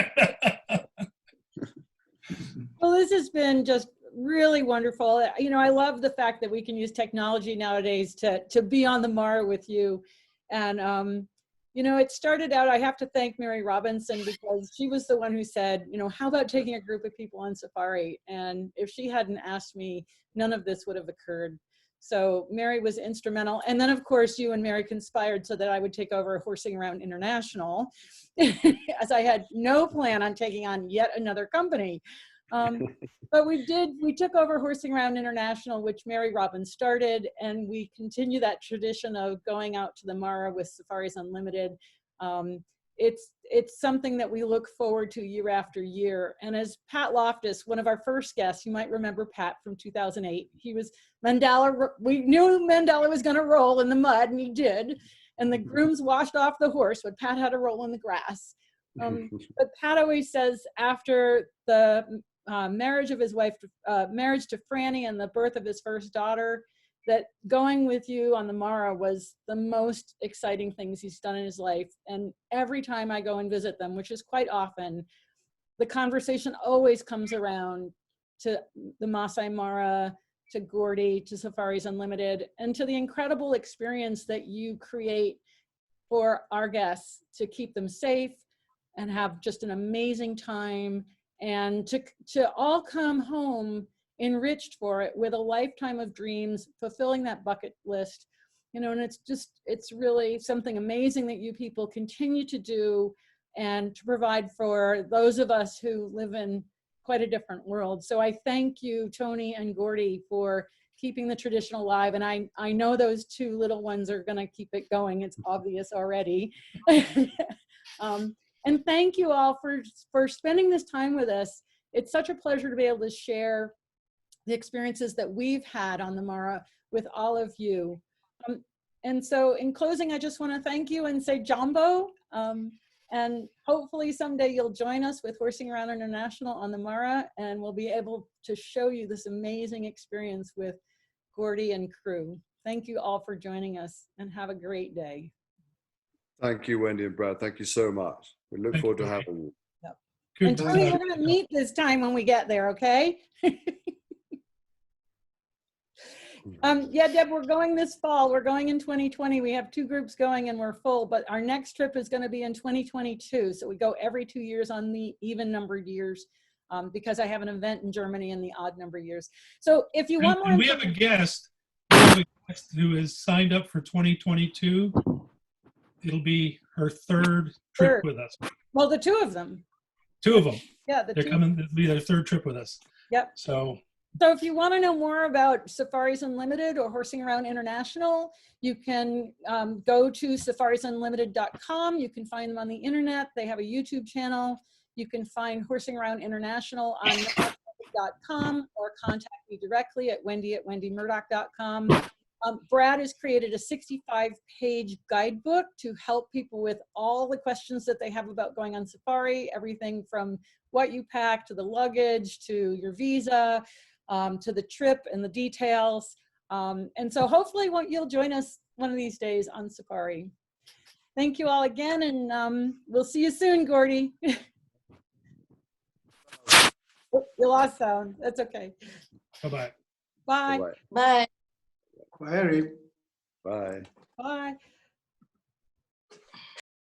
Well, this has been just really wonderful. I love the fact that we can use technology nowadays to be on the Mara with you. And, it started out, I have to thank Mary Robinson, because she was the one who said, how about taking a group of people on safari? And if she hadn't asked me, none of this would have occurred. So Mary was instrumental. And then, of course, you and Mary conspired so that I would take over Horsing Around International, as I had no plan on taking on yet another company. But we took over Horsing Around International, which Mary Robbins started, and we continue that tradition of going out to the Mara with Safaris Unlimited. It's something that we look forward to year after year. And as Pat Loftus, one of our first guests, you might remember Pat from 2008, he was Mandala. We knew Mandala was going to roll in the mud, and he did. And the grooms washed off the horse, but Pat had to roll in the grass. But Pat always says, after the marriage of his wife, marriage to Franny and the birth of his first daughter, that going with you on the Mara was the most exciting things he's done in his life. And every time I go and visit them, which is quite often, the conversation always comes around to the Masai Mara, to Gordy, to Safaris Unlimited, and to the incredible experience that you create for our guests to keep them safe and have just an amazing time, and to all come home enriched for it with a lifetime of dreams, fulfilling that bucket list. You know, and it's really something amazing that you people continue to do and to provide for those of us who live in quite a different world. So I thank you, Tony and Gordy, for keeping the tradition alive. And I know those two little ones are gonna keep it going. It's obvious already. And thank you all for spending this time with us. It's such a pleasure to be able to share the experiences that we've had on the Mara with all of you. And so in closing, I just want to thank you and say Jambo. And hopefully someday you'll join us with Horsing Around International on the Mara, and we'll be able to show you this amazing experience with Gordy and crew. Thank you all for joining us, and have a great day. Thank you, Wendy and Brad. Thank you so much. We look Thank forward you. to having you. Yep. Good. And Tony, we're going to meet this time when we get there, okay? Yeah, Deb, we're going this fall. We're going in 2020. We have 2 groups going and we're full, but our next trip is going to be in 2022. So we go every 2 years on the even numbered years, because I have an event in Germany in the odd number years. So if you want more, and we have a guest who is signed up for 2022. It'll be her third trip with us. Well, the 2 of them. 2 of them. Yeah, They're coming. It'll be their 3rd trip with us. Yep. So if you want to know more about Safaris Unlimited or Horsing Around International, you can go to safarisunlimited.com. You can find them on the internet. They have a YouTube channel. You can find Horsing Around International on .com or contact me directly at wendy@wendymurdoch.com. Brad has created a 65-page guidebook to help people with all the questions that they have about going on safari, everything from what you pack to the luggage to your visa, to the trip and the details. And so hopefully you'll join us one of these days on safari. Thank you all again, and we'll see you soon, Gordy. Oh, you lost sound. That's okay. bye-bye. Bye. Bye. Bye. Well, Harry. Bye. Bye.